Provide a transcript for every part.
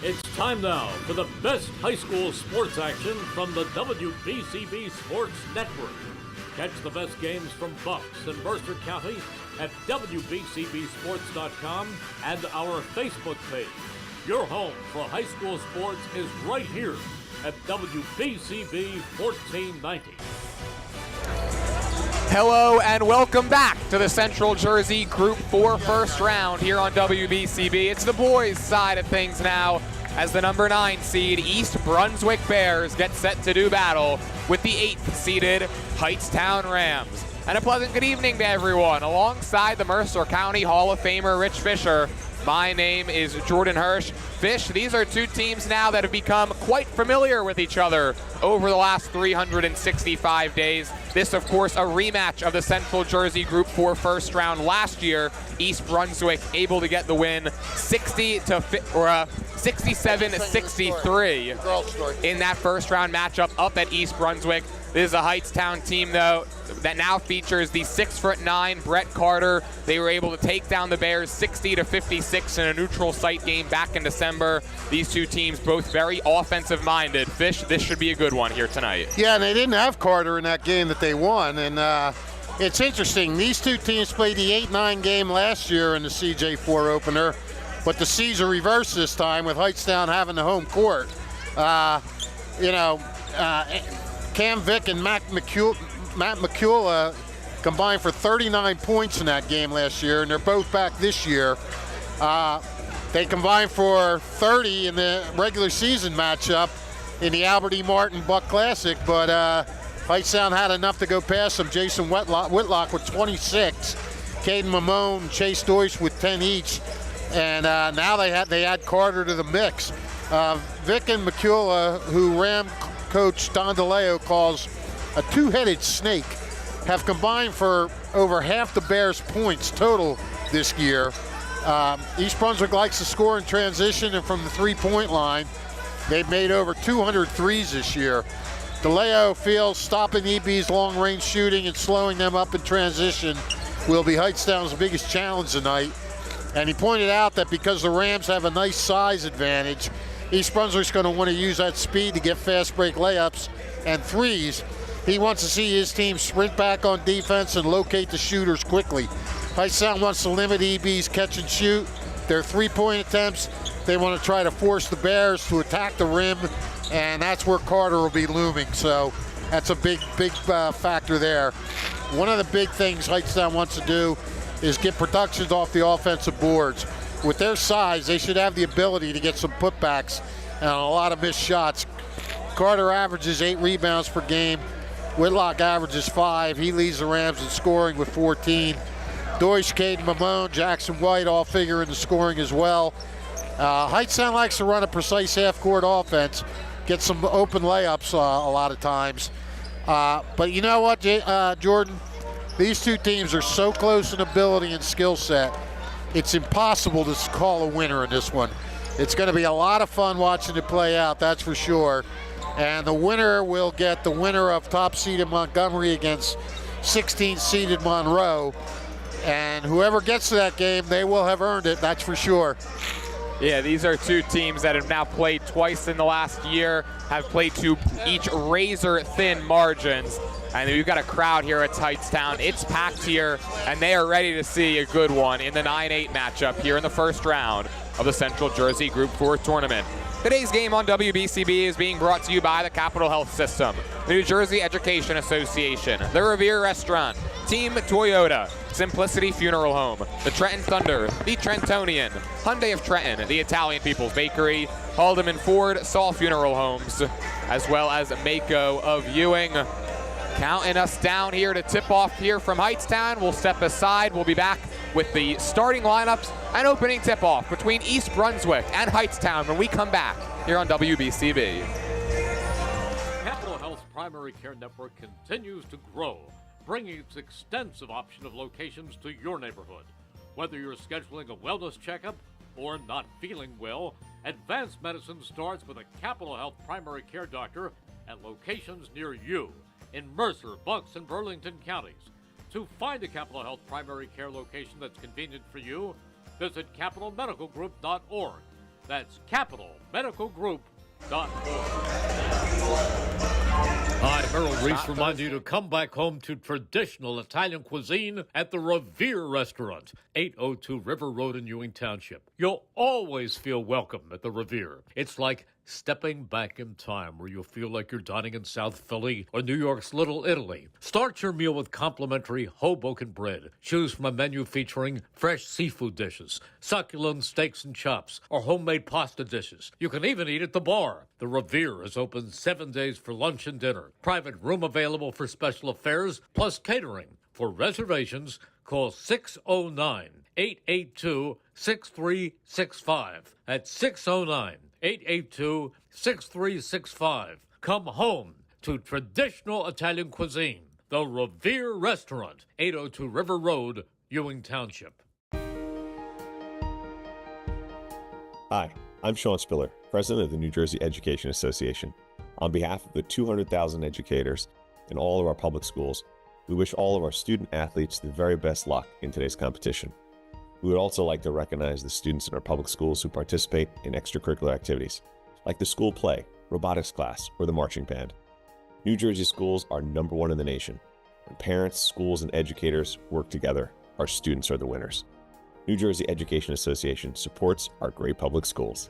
It's time now for the best high school sports action from the WBCB Sports Network. Catch the best games from Bucks and Mercer County at WBCBSports.com and our Facebook page. Your home for high school sports is right here at WBCB 1490. Hello and welcome back to the Central Jersey Group 4 first round here on WBCB. It's the boys' side of things now as the number 9 seed East Brunswick Bears get set to do battle with the 8th seeded Hightstown Rams. And a pleasant good evening to everyone. Alongside the Mercer County Hall of Famer Rich Fisher, my name is Jordan Hirsch. Fish, these are two teams now that have become quite familiar with each other over the last 365 days. This, of course, a rematch of the Central Jersey Group 4 first round last year. East Brunswick able to get the win 67-63 in that first round matchup up at East Brunswick. This is a Hightstown team, though, that now features the 6'9" Brett Carter. They were able to take down the Bears 60-56 in a neutral site game back in December. These two teams both very offensive-minded. Fish, this should be a good one here tonight. Yeah, and they didn't have Carter in that game that they won, and it's interesting. These two teams played the 8-9 game last year in the CJ4 opener, but the C's are reversed this time with Hightstown having the home court. Cam Vick and Matt McCula combined for 39 points in that game last year, and they're both back this year. They combined for 30 in the regular season matchup in the Albert E. Martin Buck Classic, but Hightstown had enough to go past them. Jason Whitlock with 26, Caden Mamone, Chase Deutsch with 10 each, and now they add Carter to the mix. Vick and McCula, who Ram coach Don DeLeo calls a two-headed snake, have combined for over half the Bears' points total this year. East Brunswick likes to score in transition and from the three-point line. They've made over 200 threes this year. DeLeo feels stopping EB's long-range shooting and slowing them up in transition will be Hightstown's biggest challenge tonight. And he pointed out that because the Rams have a nice size advantage, East Brunswick's going to want to use that speed to get fast break layups and threes. He wants to see his team sprint back on defense and locate the shooters quickly. Hightstown wants to limit EB's catch and shoot. Their three-point attempts, they want to try to force the Bears to attack the rim, and that's where Carter will be looming. So that's a big factor there. One of the big things Hightstown wants to do is get productions off the offensive boards. With their size, they should have the ability to get some putbacks and a lot of missed shots. Carter averages 8 rebounds per game. Whitlock averages 5. He leads the Rams in scoring with 14. Deutsch, Caden Mamone, Jackson White all figure in the scoring as well. Hightstown likes to run a precise half-court offense, get some open layups a lot of times. But you know what, Jordan? These two teams are so close in ability and skill set. It's impossible to call a winner in this one. It's going to be a lot of fun watching it play out, that's for sure. And the winner will get the winner of top-seeded Montgomery against 16th-seeded Monroe. And whoever gets to that game, they will have earned it, that's for sure. Yeah, these are two teams that have now played twice in the last year, have played to each razor-thin margins. And we've got a crowd here at Hightstown. It's packed here, and they are ready to see a good one in the 9-8 matchup here in the first round of the Central Jersey Group 4 tournament. Today's game on WBCB is being brought to you by the Capital Health System, the New Jersey Education Association, the Revere Restaurant, Team Toyota, Simplicity Funeral Home, the Trenton Thunder, the Trentonian, Hyundai of Trenton, the Italian People's Bakery, Haldeman Ford, Saul Funeral Homes, as well as Mako of Ewing. Counting us down here to tip off here from Hightstown. We'll step aside. We'll be back with the starting lineups and opening tip-off between East Brunswick and Hightstown when we come back here on WBCB. Capital Health's primary care network continues to grow, bringing its extensive option of locations to your neighborhood. Whether you're scheduling a wellness checkup or not feeling well, advanced medicine starts with a Capital Health primary care doctor at locations near you in Mercer, Bucks, and Burlington counties. To find a Capital Health primary care location that's convenient for you, visit capitalmedicalgroup.org. That's capitalmedicalgroup.org. Hi, Merrill Reese reminds you to come back home to traditional Italian cuisine at the Revere Restaurant, 802 River Road in Ewing Township. You'll always feel welcome at the Revere. It's like stepping back in time where you'll feel like you're dining in South Philly or New York's Little Italy. Start your meal with complimentary Hoboken bread. Choose from a menu featuring fresh seafood dishes, succulent steaks and chops, or homemade pasta dishes. You can even eat at the bar. The Revere is open 7 days for lunch and dinner. Private room available for special affairs, plus catering. For reservations, call 609-882-6365. That's 609-882-6365. Come home to traditional Italian cuisine. The Revere Restaurant, 802 River Road, Ewing Township. Hi, I'm Sean Spiller, President of the New Jersey Education Association. On behalf of the 200,000 educators in all of our public schools, we wish all of our student athletes the very best luck in today's competition. We would also like to recognize the students in our public schools who participate in extracurricular activities, like the school play, robotics class, or the marching band. New Jersey schools are #1 in the nation. When parents, schools, and educators work together, our students are the winners. New Jersey Education Association supports our great public schools.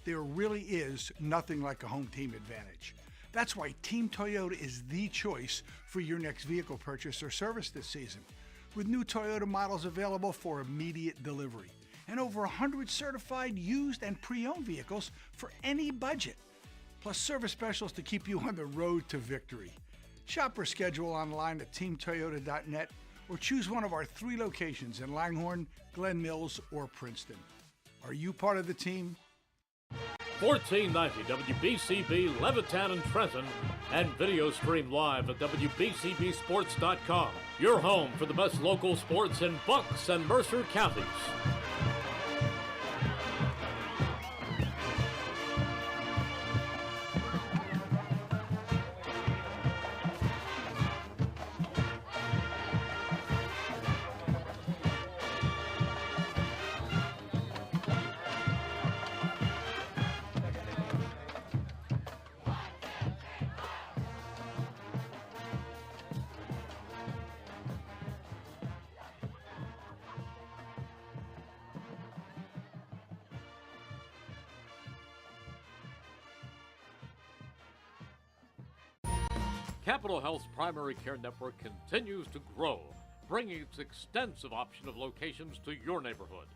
There really is nothing like a home team advantage. That's why Team Toyota is the choice for your next vehicle purchase or service this season. With new Toyota models available for immediate delivery and over 100 certified used and pre-owned vehicles for any budget, plus service specials to keep you on the road to victory. Shop or schedule online at teamtoyota.net or choose one of our 3 locations in Langhorne, Glen Mills, or Princeton. Are you part of the team? 1490 WBCB, Levittown and Trenton, and video stream live at WBCBsports.com. Your home for the best local sports in Bucks and Mercer counties. Capital Health's primary care network continues to grow, bringing its extensive option of locations to your neighborhood.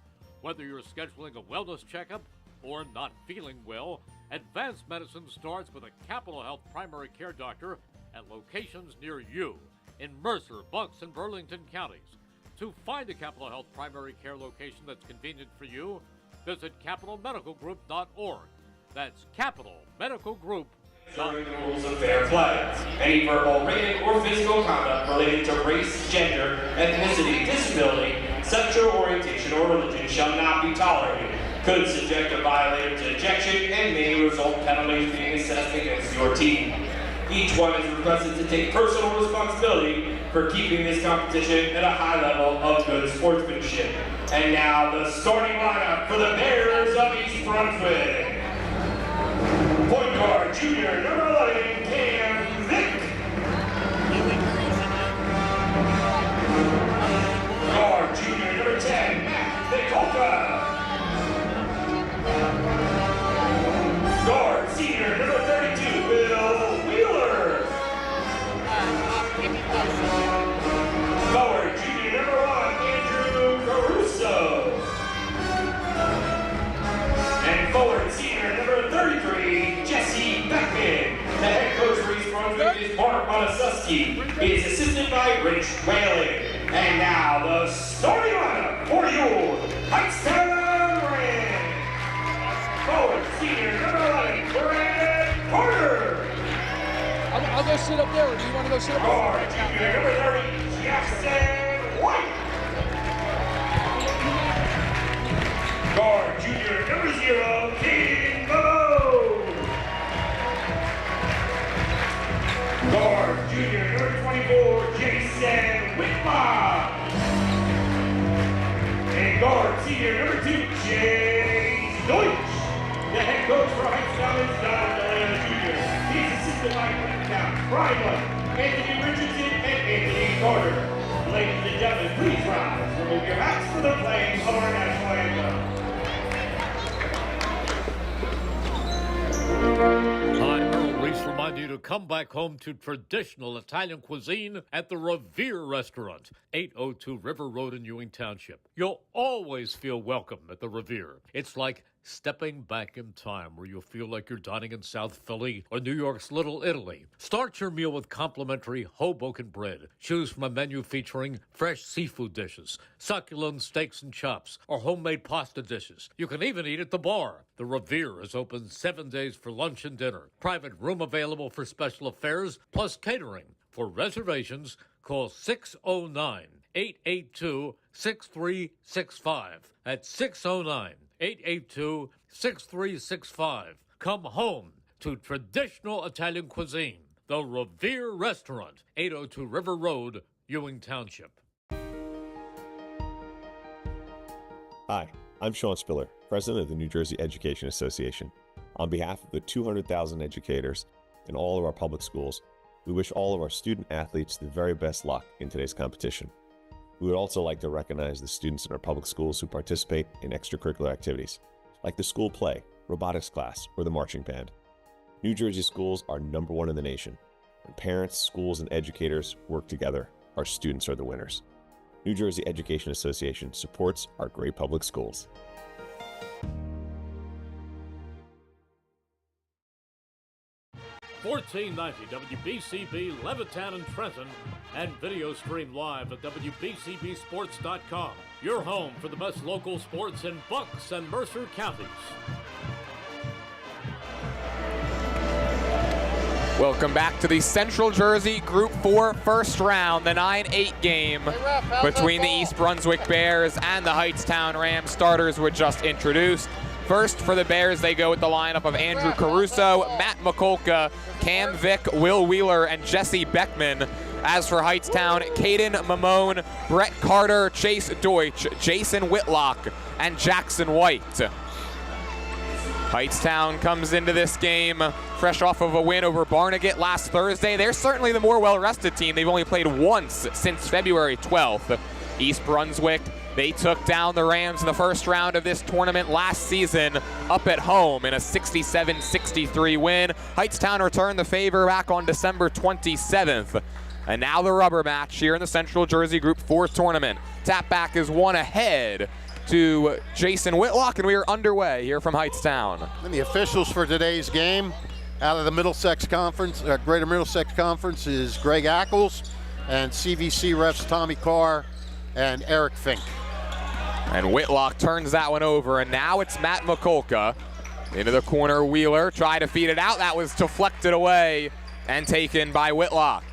Whether you're scheduling a wellness checkup or not feeling well, advanced medicine starts with a Capital Health primary care doctor at locations near you in Mercer, Bucks, and Burlington counties. To find a Capital Health primary care location that's convenient for you, visit capitalmedicalgroup.org. That's capitalmedicalgroup.org. Serving the rules of fair play. Any verbal, written, or physical conduct related to race, gender, ethnicity, disability, sexual orientation, or religion shall not be tolerated. Could subject a violator to ejection and may result in penalties being assessed against your team. Each one is requested to take personal responsibility for keeping this competition at a high level of good sportsmanship. And now the starting lineup for the Bears of East Brunswick. Point guard, junior, number 11, Cam Vick. Guard, junior, number 10, Matt Vicolka. Guard, senior, number 32, Bill Wheeler. Forward, junior, number 1, Andrew Caruso. And forward, senior, number 33, Jesse Beckman. The head coach for East Brunswick is Mark Onasuski. He is assisted by Rich Whalen. And now the starting lineup for you, Hightstown Rams. Forward, senior, number 11, Brad Carter. I'll go sit up there, or do you want to go sit up there? Guard, junior, number 30, Jackson White. Guard, junior, number 0, King Bobo. Guard, junior, number 24, Jason Whitlock. guard, senior number 2, James Deutsch. The head coach for Hightstown is Don DeLeo Jr. He's assisted by Brian White, Anthony Richardson, and Anthony Carter. Ladies and gentlemen, please rise. Remove your hats for the playing of our national anthem. Hi, Earl Reese remind you to come back home to traditional Italian cuisine at the Revere Restaurant, 802 River Road in Ewing Township. You'll always feel welcome at the Revere. It's like stepping back in time where you'll feel like you're dining in South Philly or New York's Little Italy. Start your meal with complimentary Hoboken bread. Choose from a menu featuring fresh seafood dishes, succulent steaks and chops, or homemade pasta dishes. You can even eat at the bar. The Revere is open 7 days for lunch and dinner. Private room available for special affairs, plus catering. For reservations, call 609-882-6365. That's 609-882-6365. Come home to traditional Italian cuisine. The Revere Restaurant, 802 River Road, Ewing Township. Hi, I'm Sean Spiller, President of the New Jersey Education Association. On behalf of the 200,000 educators in all of our public schools, we wish all of our student athletes the very best luck in today's competition. We would also like to recognize the students in our public schools who participate in extracurricular activities, like the school play, robotics class, or the marching band. New Jersey schools are #1 in the nation. When parents, schools, and educators work together, our students are the winners. New Jersey Education Association supports our great public schools. $14.90 WBCB Levittown and Trenton, and video stream live at WBCBsports.com. Your home for the best local sports in Bucks and Mercer counties. Welcome back to the Central Jersey Group 4 first round, the 9-8 game between the East Brunswick Bears and the Hightstown Rams. Starters were just introduced. First for the Bears, they go with the lineup of Andrew Caruso, Matt Mikulka, Cam Vick, Will Wheeler, and Jesse Beckman. As for Hightstown, Caden Mamone, Brett Carter, Chase Deutsch, Jason Whitlock, and Jackson White. Hightstown comes into this game fresh off of a win over Barnegat last Thursday. They're certainly the more well-rested team. They've only played once since February 12th. East Brunswick, they took down the Rams in the first round of this tournament last season up at home in a 67-63 win. Hightstown returned the favor back on December 27th. And now the rubber match here in the Central Jersey Group 4 tournament. Tap back is one ahead to Jason Whitlock, and we are underway here from Hightstown. And the officials for today's game out of the Middlesex Conference, Greater Middlesex Conference, is Greg Ackles, and CVC refs Tommy Carr and Eric Fink. And Whitlock turns that one over, and now it's Matt Mikulka. Into the corner, Wheeler, try to feed it out. That was deflected away and taken by Whitlock.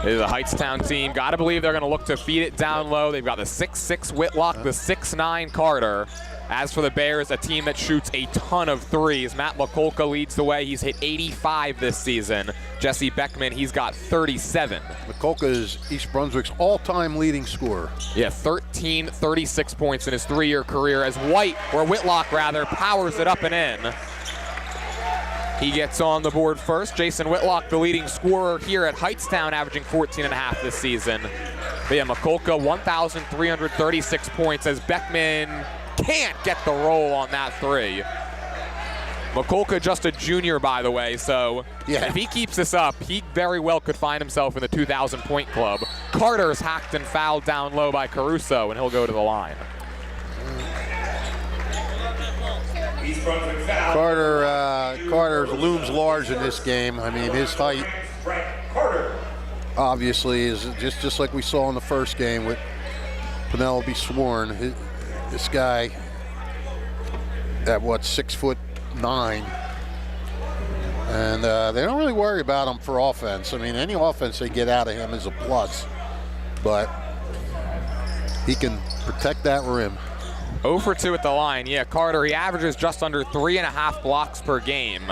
This is a Hightstown team. Got to believe they're going to look to feed it down low. They've got the 6'6" Whitlock, the 6'9" Carter. As for the Bears, a team that shoots a ton of threes. Matt Mikulka leads the way. He's hit 85 this season. Jesse Beckman, he's got 37. Mikulka is East Brunswick's all-time leading scorer. Yeah, 36 points in his 3-year career as Whitlock powers it up and in. He gets on the board first. Jason Whitlock, the leading scorer here at Hightstown, averaging 14.5 this season. But yeah, Mikulka, 1,336 points as Beckman can't get the roll on that three. Mikulka just a junior, by the way, so if he keeps this up, he very well could find himself in the 2,000-point club. Carter's hacked and fouled down low by Caruso, and he'll go to the line. Carter looms large in this game. I mean, his height obviously is just like we saw in the first game with Penelope Sworn. This guy at 6'9", and they don't really worry about him for offense. I mean, any offense they get out of him is a plus, but he can protect that rim. 0 for 2 at the line. Yeah, Carter, he averages just under 3.5 blocks per game.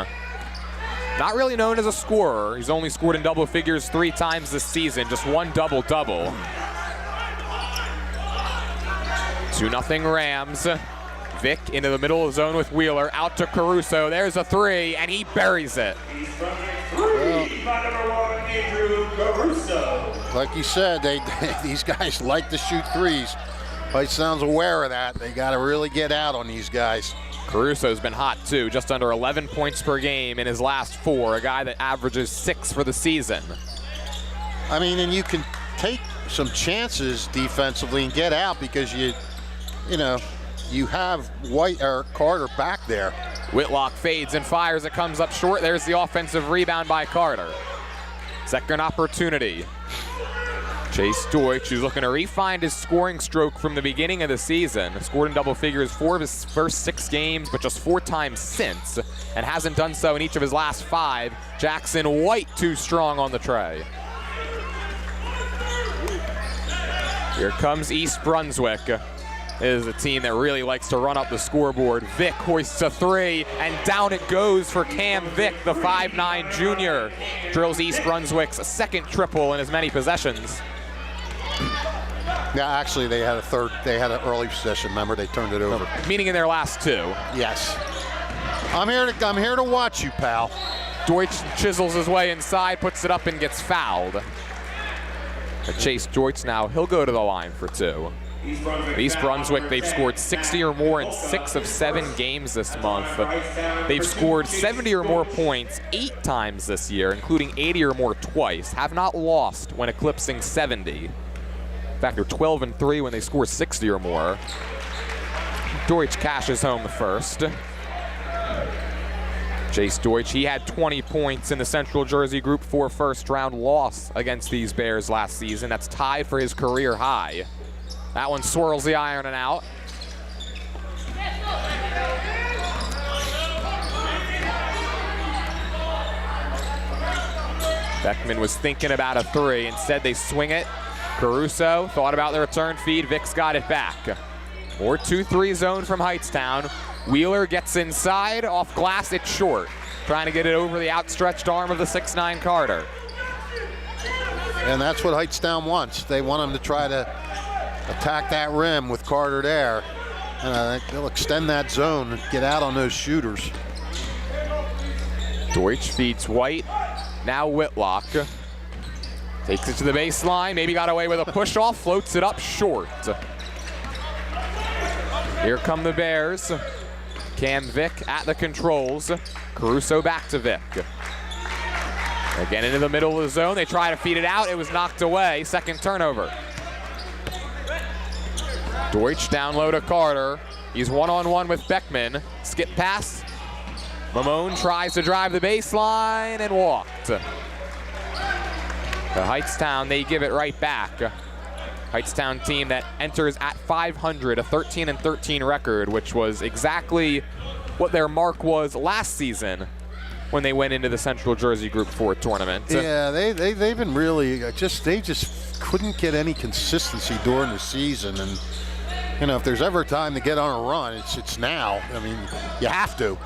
Not really known as a scorer. He's only scored in double figures 3 times this season, just 1 double-double. 2-0 Rams. Vic into the middle of the zone with Wheeler. Out to Caruso. There's a three, and he buries it. Like you said, these guys like to shoot threes. Hightstown's aware of that. They got to really get out on these guys. Caruso's been hot too, just under 11 points per game in his last 4, a guy that averages 6 for the season. I mean, and you can take some chances defensively and get out because you have White or Carter back there. Whitlock fades and fires. It comes up short. There's the offensive rebound by Carter. Second opportunity. Chase Deutsch, who's looking to re-find his scoring stroke from the beginning of the season. Scored in double figures 4 of his first 6 games, but just 4 times since, and hasn't done so in each of his last 5. Jackson White too strong on the tray. Here comes East Brunswick. It is a team that really likes to run up the scoreboard. Vic hoists a 3, and down it goes for Cam Vic, the 5'9" junior. Drills East Brunswick's second triple in as many possessions. Yeah, actually, they had an early possession. Remember, they turned it over. Meaning in their last 2. Yes. I'm here to watch you, pal. Deutsch chisels his way inside, puts it up, and gets fouled. Chase Deutsch now, he'll go to the line for 2. East Brunswick, they've scored 60 or more in 6 of 7 games this month. They've scored 70 or more points 8 times this year, including 80 or more twice. Have not lost when eclipsing 70. In fact, they're 12-3 when they score 60 or more. Deutsch cashes home the first. Chase Deutsch, he had 20 points in the Central Jersey Group 4 first-round loss against these Bears last season. That's tied for his career high. That one swirls the iron and out. Beckman was thinking about a 3. Instead, they swing it. Caruso thought about the return feed. Vic's got it back. More 2-3 zone from Hightstown. Wheeler gets inside. Off glass, it's short. Trying to get it over the outstretched arm of the 6'9" Carter. And that's what Hightstown wants. They want him to try to attack that rim with Carter there. And they'll extend that zone and get out on those shooters. Deutsch feeds White. Now Whitlock. Takes it to the baseline. Maybe got away with a push-off. Floats it up short. Here come the Bears. Cam Vic at the controls. Caruso back to Vic. Again into the middle of the zone. They try to feed it out. It was knocked away. Second turnover. Deutsch down low to Carter. He's one-on-one with Beckman. Skip pass. Mamone tries to drive the baseline and walked. The Hightstown, they give it right back. Hightstown team that enters at 500, a 13-13 record, which was exactly what their mark was last season when they went into the Central Jersey Group 4 tournament. Yeah, they've been really they just couldn't get any consistency during the season, and if there's ever a time to get on a run, it's now. I mean, you have to.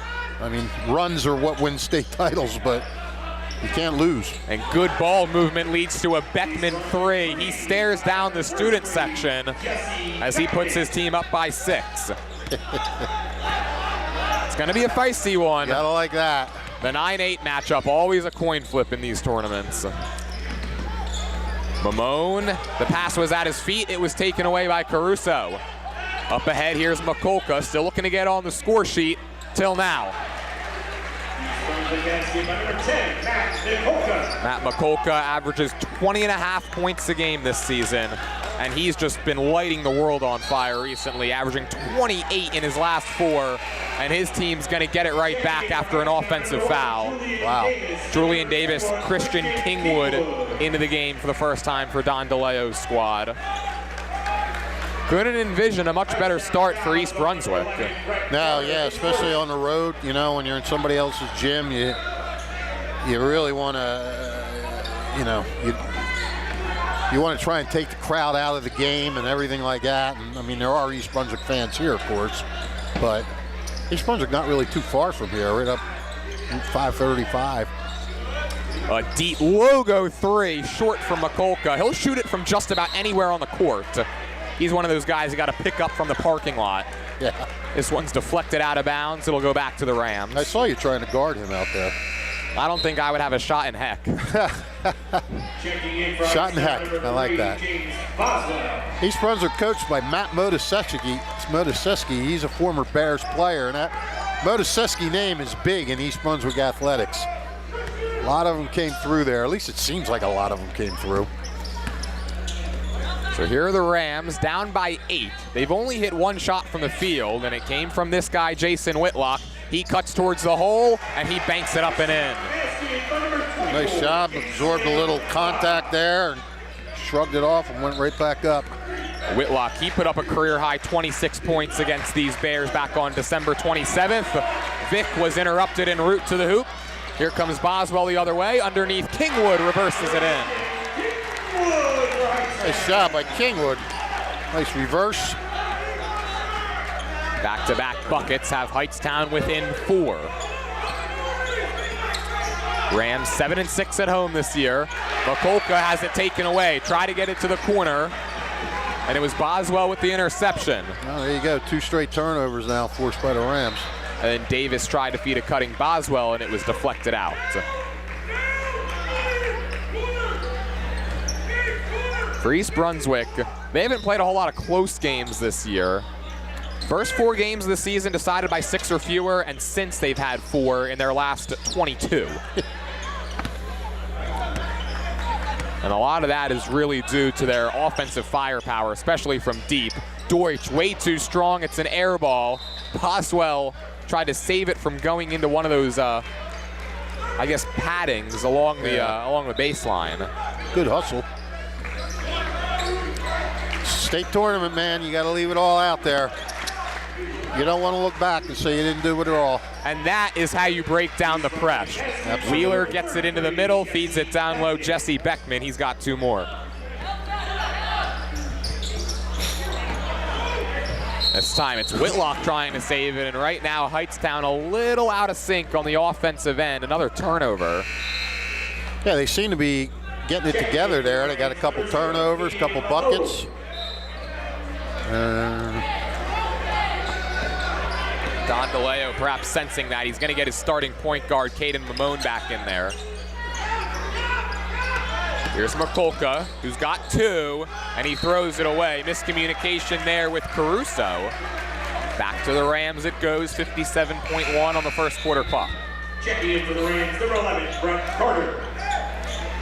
I mean, runs are what wins state titles, but you can't lose. And good ball movement leads to a Beckman 3. He stares down the student section as he puts his team up by 6. It's going to be a feisty one. Gotta like that. The 9-8 matchup, always a coin flip in these tournaments. Mamone, the pass was at his feet. It was taken away by Caruso. Up ahead, here's McCulca, still looking to get on the score sheet till now. Matt McCulca averages 20.5 points a game this season, and he's just been lighting the world on fire recently, averaging 28 in his last 4, and his team's going to get it right back after an offensive foul. Wow. Julian Davis, Christian Kingwood into the game for the first time for Don DeLeo's squad. Couldn't envision a much better start for East Brunswick. No, yeah, especially on the road, when you're in somebody else's gym, you really want to, you want to try and take the crowd out of the game and everything like that. And I mean, there are East Brunswick fans here, of course, but East Brunswick not really too far from here, right up 535. A deep logo 3, short from McCulca. He'll shoot it from just about anywhere on the court. He's one of those guys you got to pick up from the parking lot. Yeah. This one's deflected out of bounds. It'll go back to the Rams. I saw you trying to guard him out there. I don't think I would have a shot in heck. Shot in heck. I like that. East Brunswick coached by Matt Motoseski. He's a former Bears player, and that Motoseski name is big in East Brunswick athletics. A lot of them came through there. At least it seems like a lot of them came through. So here are the Rams, down by 8. They've only hit one shot from the field, and it came from this guy, Jason Whitlock. He cuts towards the hole, and he banks it up and in. Nice job. Absorbed a little contact there and shrugged it off and went right back up. Whitlock, he put up a career-high 26 points against these Bears back on December 27th. Vick was interrupted en route to the hoop. Here comes Boswell the other way. Underneath, Kingwood reverses it in. Nice job by Kingwood. Nice reverse. Back-to-back buckets have Hightstown within 4. Rams 7-6 at home this year. Mikulka has it taken away. Try to get it to the corner. And it was Boswell with the interception. Oh, there you go. 2 straight turnovers now forced by the Rams. And then Davis tried to feed a cutting Boswell, and it was deflected out. For East Brunswick, they haven't played a whole lot of close games this year. First 4 games of the season decided by 6 or fewer, and since they've had 4 in their last 22. And a lot of that is really due to their offensive firepower, especially from deep. Deutsch, way too strong. It's an air ball. Boswell tried to save it from going into one of those, I guess, paddings along the baseline. Good hustle. State tournament, man. You got to leave it all out there. You don't want to look back and say you didn't do it at all. And that is how you break down the press. Absolutely. Wheeler gets it into the middle, feeds it down low. Jesse Beckman, he's got 2 more. This time it's Whitlock trying to save it, and right now Hightstown a little out of sync on the offensive end. Another turnover. Yeah, they seem to be getting it together there. They got a couple turnovers, couple buckets. Don DeLeo perhaps sensing that. He's going to get his starting point guard, Caden Mamone, back in there. Here's Mikulka, who's got 2, and he throws it away. Miscommunication there with Caruso. Back to the Rams it goes, 57.1 on the first quarter clock. Checking in for the Rams, number 11, Brett Carter.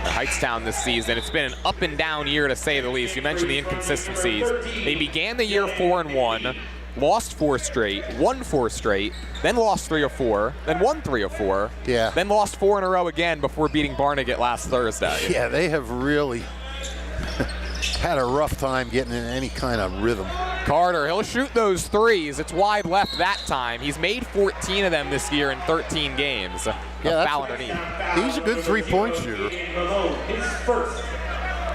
Hightstown this season, it's been an up and down year to say the least. You mentioned the inconsistencies. They began the year 4-1. Lost 4 straight, won 4 straight, then lost 3 of 4, then won 3 of 4, yeah, then lost 4 in a row again before beating Barnegat last Thursday. Yeah, they have really had a rough time getting in any kind of rhythm. Carter, he'll shoot those 3s. It's wide left that time. He's made 14 of them this year in 13 games. Yeah, foul underneath. He's a good 3-point shooter. His first.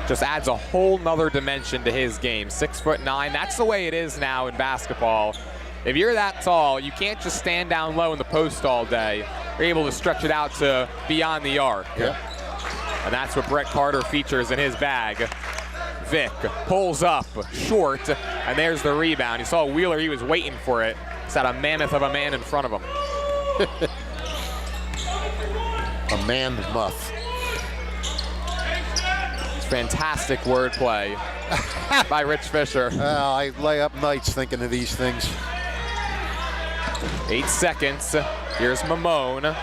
Just adds a whole nother dimension to his game. 6'9", that's the way it is now in basketball. If you're that tall, you can't just stand down low in the post all day. You're able to stretch it out to beyond the arc. Yeah. And that's what Brett Carter features in his bag. Vick pulls up short, and there's the rebound. You saw Wheeler, he was waiting for it. He's got a mammoth of a man in front of him. A man muff. Fantastic wordplay by Rich Fisher. I lay up nights thinking of these things. 8 seconds. Here's Mamone.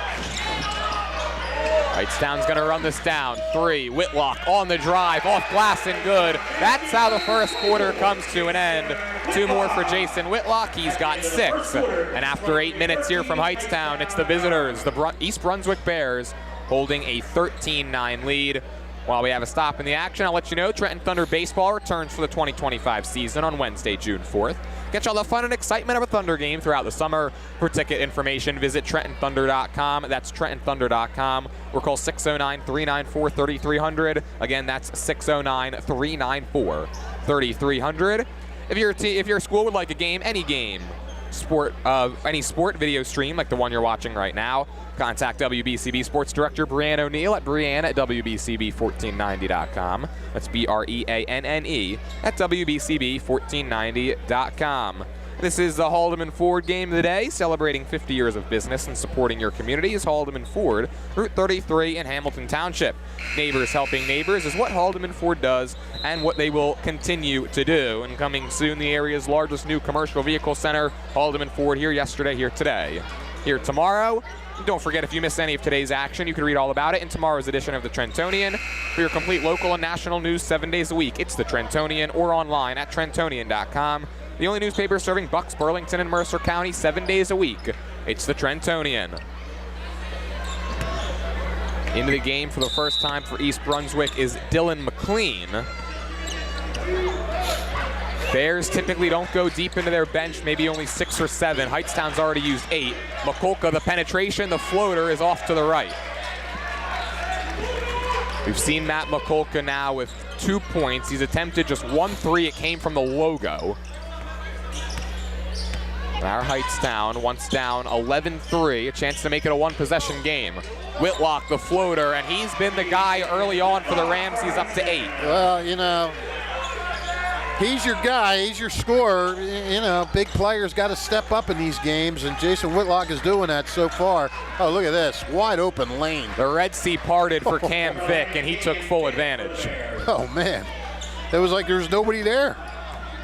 Hightstown's going to run this down. 3. Whitlock on the drive, off glass and good. That's how the first quarter comes to an end. 2 more for Jason Whitlock. He's got 6. And after 8 minutes here from Hightstown, it's the visitors, the East Brunswick Bears, holding a 13-9 lead. While we have a stop in the action, I'll let you know Trenton Thunder Baseball returns for the 2025 season on Wednesday, June 4th. Get all the fun and excitement of a Thunder game throughout the summer. For ticket information, visit TrentonThunder.com. That's TrentonThunder.com. Or call 609-394-3300. Again, that's 609-394-3300. If your school would like a game, any game, sport video stream like the one you're watching right now, contact WBCB Sports Director Brianne O'Neill at brianne@WBCB1490.com. That's BREANNE at WBCB1490.com. This is the Haldeman Ford Game of the Day, celebrating 50 years of business and supporting your communities. Haldeman Ford, Route 33 in Hamilton Township. Neighbors helping neighbors is what Haldeman Ford does and what they will continue to do. And coming soon, the area's largest new commercial vehicle center, Haldeman Ford, here yesterday, here today. Here tomorrow. Don't forget, if you miss any of today's action, you can read all about it in tomorrow's edition of the Trentonian. For your complete local and national news 7 days a week, it's the Trentonian or online at trentonian.com. The only newspaper serving Bucks, Burlington, and Mercer County 7 days a week. It's the Trentonian. Into the game for the first time for East Brunswick is Dylan McLean. Bears typically don't go deep into their bench, maybe only 6 or 7. Hightstown's already used 8. McCulka, the penetration, the floater is off to the right. We've seen Matt McCulka now with 2 points. He's attempted just 1 3. It came from the logo. Our Hightstown once down 11-3, a chance to make it a 1-possession game. Whitlock, the floater, and he's been the guy early on for the Rams. He's up to 8. Well, you know, he's your guy, he's your scorer. You know, big players got to step up in these games, and Jason Whitlock is doing that so far. Oh, look at this, wide open lane. The Red Sea parted for Cam Vick, and he took full advantage. Oh, man. It was like there was nobody there.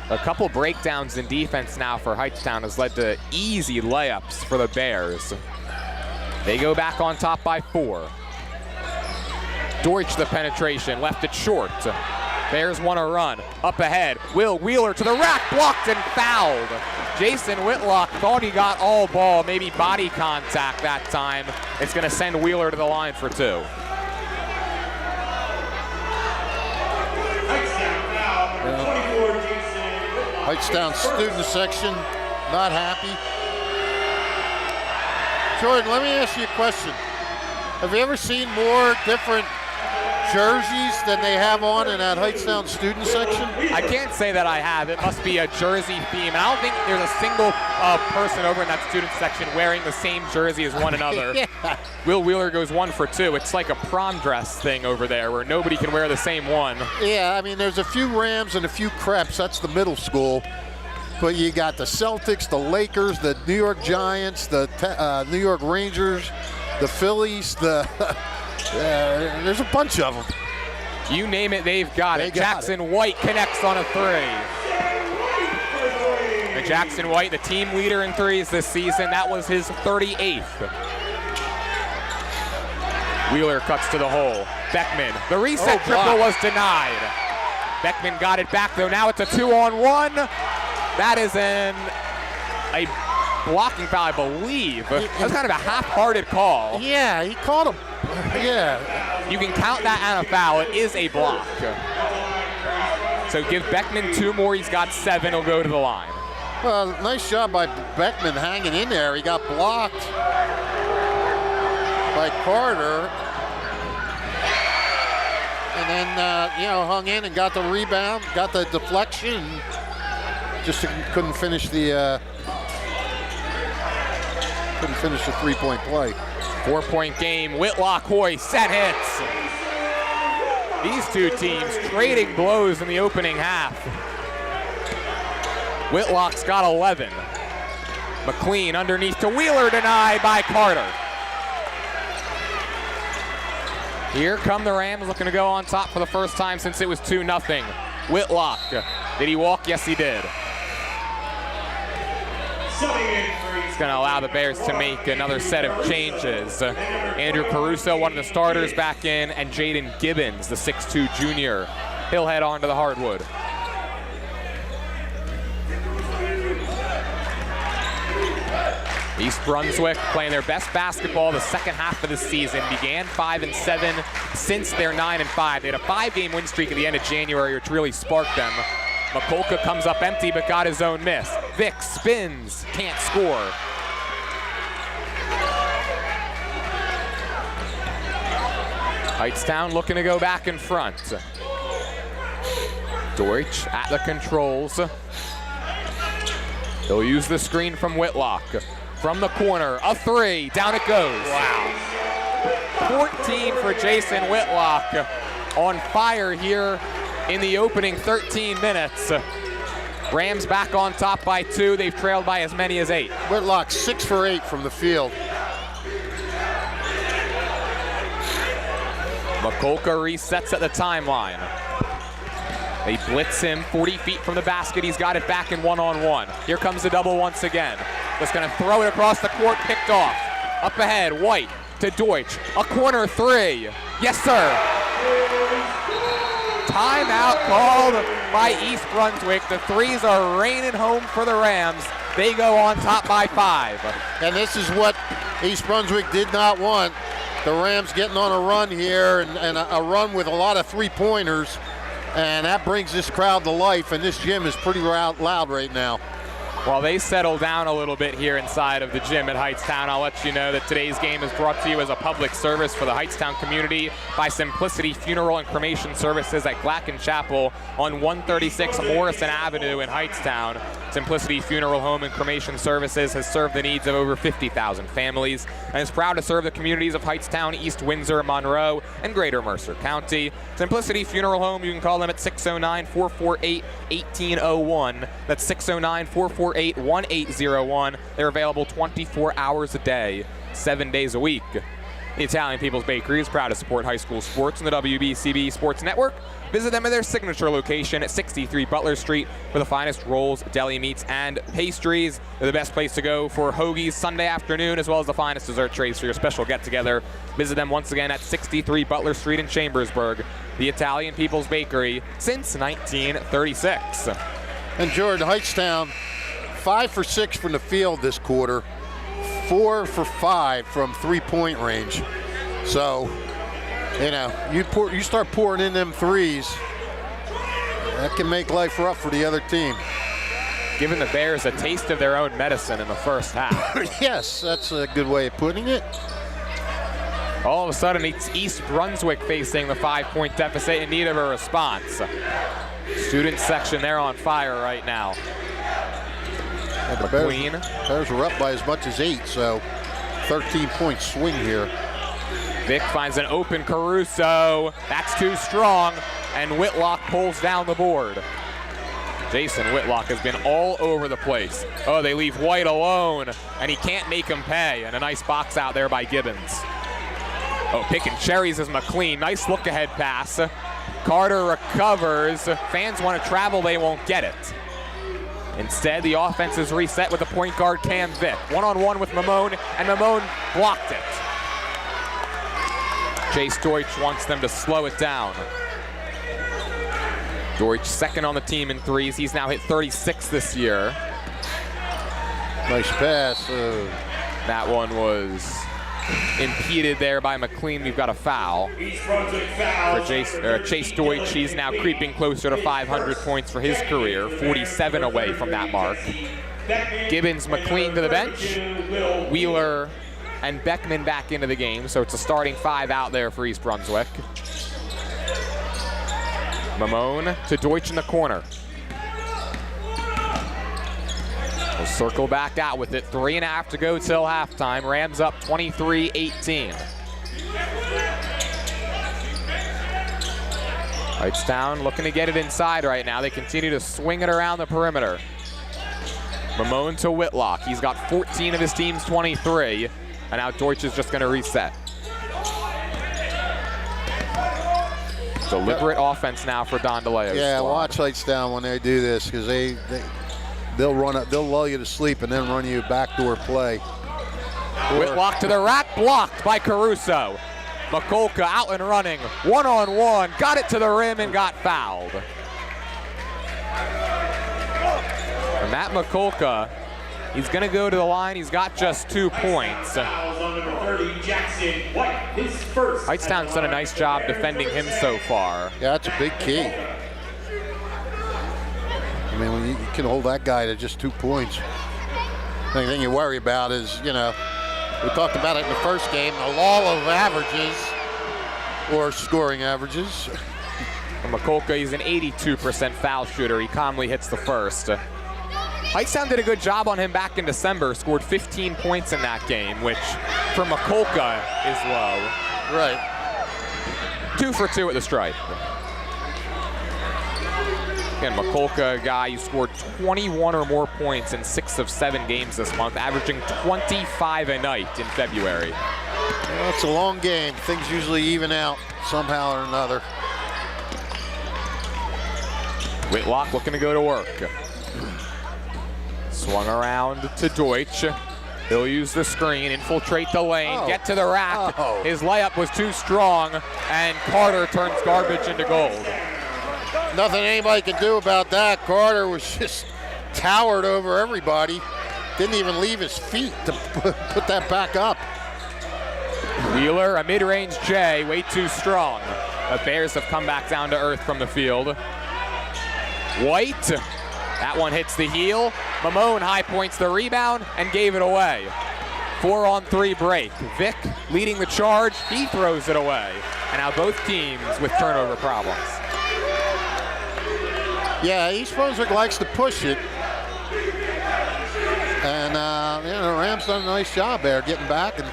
A couple breakdowns in defense now for Hightstown has led to easy layups for the Bears. They go back on top by 4. Deutsch, the penetration, left it short. Bears want to run. Up ahead, Will Wheeler to the rack, blocked and fouled. Jason Whitlock thought he got all ball, maybe body contact that time. It's going to send Wheeler to the line for 2. Hightstown student section, not happy. Jordan, let me ask you a question. Have you ever seen more different jerseys than they have on in that Hightstown student section? I can't say that I have. It must be a jersey theme. And I don't think there's a single person over in that student section wearing the same jersey as one another. Yeah. Will Wheeler goes 1 for 2. It's like a prom dress thing over there where nobody can wear the same one. Yeah, I mean, there's a few Rams and a few Creps. That's the middle school. But you got the Celtics, the Lakers, the New York Giants, the New York Rangers, the Phillies, there's a bunch of them. You name it, they've got it. Jackson White connects on a 3. And Jackson White, the team leader in threes this season, that was his 38th. Wheeler cuts to the hole. Beckman, the reset triple was denied. Beckman got it back though, now it's a 2-on-1. That is a blocking foul, I believe. That was kind of a half-hearted call. Yeah, he called him. Yeah. You can count that as a foul. It is a block. So give Beckman 2 more. He's got 7. He'll go to the line. Well, nice job by Beckman hanging in there. He got blocked by Carter. And then, hung in and got the rebound, got the deflection. Just couldn't finish the 3-point play. 4-point game. Whitlock, Hoy, set hits. These two teams trading blows in the opening half. Whitlock's got 11. McLean underneath to Wheeler, denied by Carter. Here come the Rams, looking to go on top for the first time since it was 2-0. Whitlock, did he walk? Yes, he did. It's going to allow the Bears to make another set of changes. Andrew Caruso, one of the starters, back in, and Jaden Gibbons, the 6'2 junior. He'll head on to the hardwood. East Brunswick playing their best basketball the second half of the season. Began 5-7 since they're 9-5. They had a 5-game win streak at the end of January, which really sparked them. McCulka comes up empty, but got his own miss. Vick spins, can't score. Hightstown looking to go back in front. Deutsch at the controls. They'll use the screen from Whitlock. From the corner, a three, down it goes. Wow. 14 for Jason Whitlock, on fire here in the opening 13 minutes. Rams back on top by 2. They've trailed by as many as 8. Whitlock 6 for 8 from the field. Mikulka resets at the timeline. They blitz him 40 feet from the basket. He's got it back in one-on-one. Here comes the double once again. Just gonna throw it across the court, picked off. Up ahead, White to Deutsch. A corner three. Yes, sir. Timeout called by East Brunswick. The threes are raining home for the Rams. They go on top by 5. And this is what East Brunswick did not want. The Rams getting on a run here, and a run with a lot of three-pointers. And that brings this crowd to life, and this gym is pretty loud right now. While they settle down a little bit here inside of the gym at Hightstown, I'll let you know that today's game is brought to you as a public service for the Hightstown community by Simplicity Funeral and Cremation Services at Glacken Chapel on 136 Morrison Avenue in Hightstown. Simplicity Funeral Home and Cremation Services has served the needs of over 50,000 families and is proud to serve the communities of Hightstown, East Windsor, Monroe, and Greater Mercer County. Simplicity Funeral Home, you can call them at 609-448-1801. That's 609-448-1801. They're available 24 hours a day, 7 days a week. The Italian People's Bakery is proud to support high school sports in the WBCB Sports Network. Visit them at their signature location at 63 Butler Street for the finest rolls, deli meats, and pastries. They're the best place to go for hoagies Sunday afternoon, as well as the finest dessert trays for your special get-together. Visit them once again at 63 Butler Street in Chambersburg. The Italian People's Bakery since 1936. And Jordan, Hightstown, 5 for 6 from the field this quarter, 4 for 5 from three-point range. So, you know, you start pouring in them threes, that can make life rough for the other team. Giving the Bears a taste of their own medicine in the first half. Yes, that's a good way of putting it. All of a sudden, it's East Brunswick facing the 5-point deficit in need of a response. Student section, they're on fire right now. And the Bears were up by as much as 8, so 13-point swing here. Vic finds an open Caruso. That's too strong, and Whitlock pulls down the board. Jason Whitlock has been all over the place. Oh, they leave White alone, and he can't make him pay. And a nice box out there by Gibbons. Oh, picking cherries is McLean. Nice look-ahead pass. Carter recovers. Fans want to travel, they won't get it. Instead, the offense is reset with the point guard Cam Vick. One-on-one with Mamone, and Mamone blocked it. Chase Deutsch wants them to slow it down. Deutsch second on the team in threes. He's now hit 36 this year. Nice pass. That one was impeded there by McLean. We've got a foul for Chase Deutsch. He's now creeping closer to 500 points for his career, 47 away from that mark. Gibbons, McLean to the bench. Wheeler and Beckman back into the game, so it's a starting 5 out there for East Brunswick. Mamone to Deutsch in the corner. We'll circle back out with it. 3.5 to go till halftime. Rams up 23-18. Hightstown looking to get it inside right now. They continue to swing it around the perimeter. Mamone to Whitlock. He's got 14 of his team's 23. And now Deutsch is just going to reset. Deliberate offense now for Don DeLeo's Yeah, squad. watch Hightstown when they do this, because they'll lull you to sleep and then run you a backdoor play. Whitlock to the rack, blocked by Caruso. Mikulka out and running, one-on-one, got it to the rim and got fouled. And Matt Mikulka, he's gonna go to the line, he's got just 2 points. Hightstown's done a nice job defending him so far. Yeah, that's a big key. I mean, when you can hold that guy to just 2 points, the only thing you worry about is, you know, we talked about it in the first game, the law of averages, or scoring averages. For Mikulka, he's an 82% foul shooter. He calmly hits the first. Hightstown did a good job on him back in December, scored 15 points in that game, which for Mikulka is low. Right. 2 for 2 at the stripe. Again, Mikulka, a guy who scored 21 or more points in 6 of 7 games this month, averaging 25 a night in February. Well, it's a long game. Things usually even out somehow or another. Whitlock looking to go to work. Swung around to Deutsch. He'll use the screen, infiltrate the lane, get to the rack. His layup was too strong, and Carter turns garbage into gold. Nothing anybody can do about that. Carter was just towered over everybody. Didn't even leave his feet to put that back up. Wheeler, a mid-range J, way too strong. The Bears have come back down to earth from the field. White, that one hits the heel. Mamone high points the rebound and gave it away. 4-on-3 break. Vic leading the charge, he throws it away. And now both teams with turnover problems. Yeah, East Brunswick likes to push it. And the Rams done a nice job there getting back and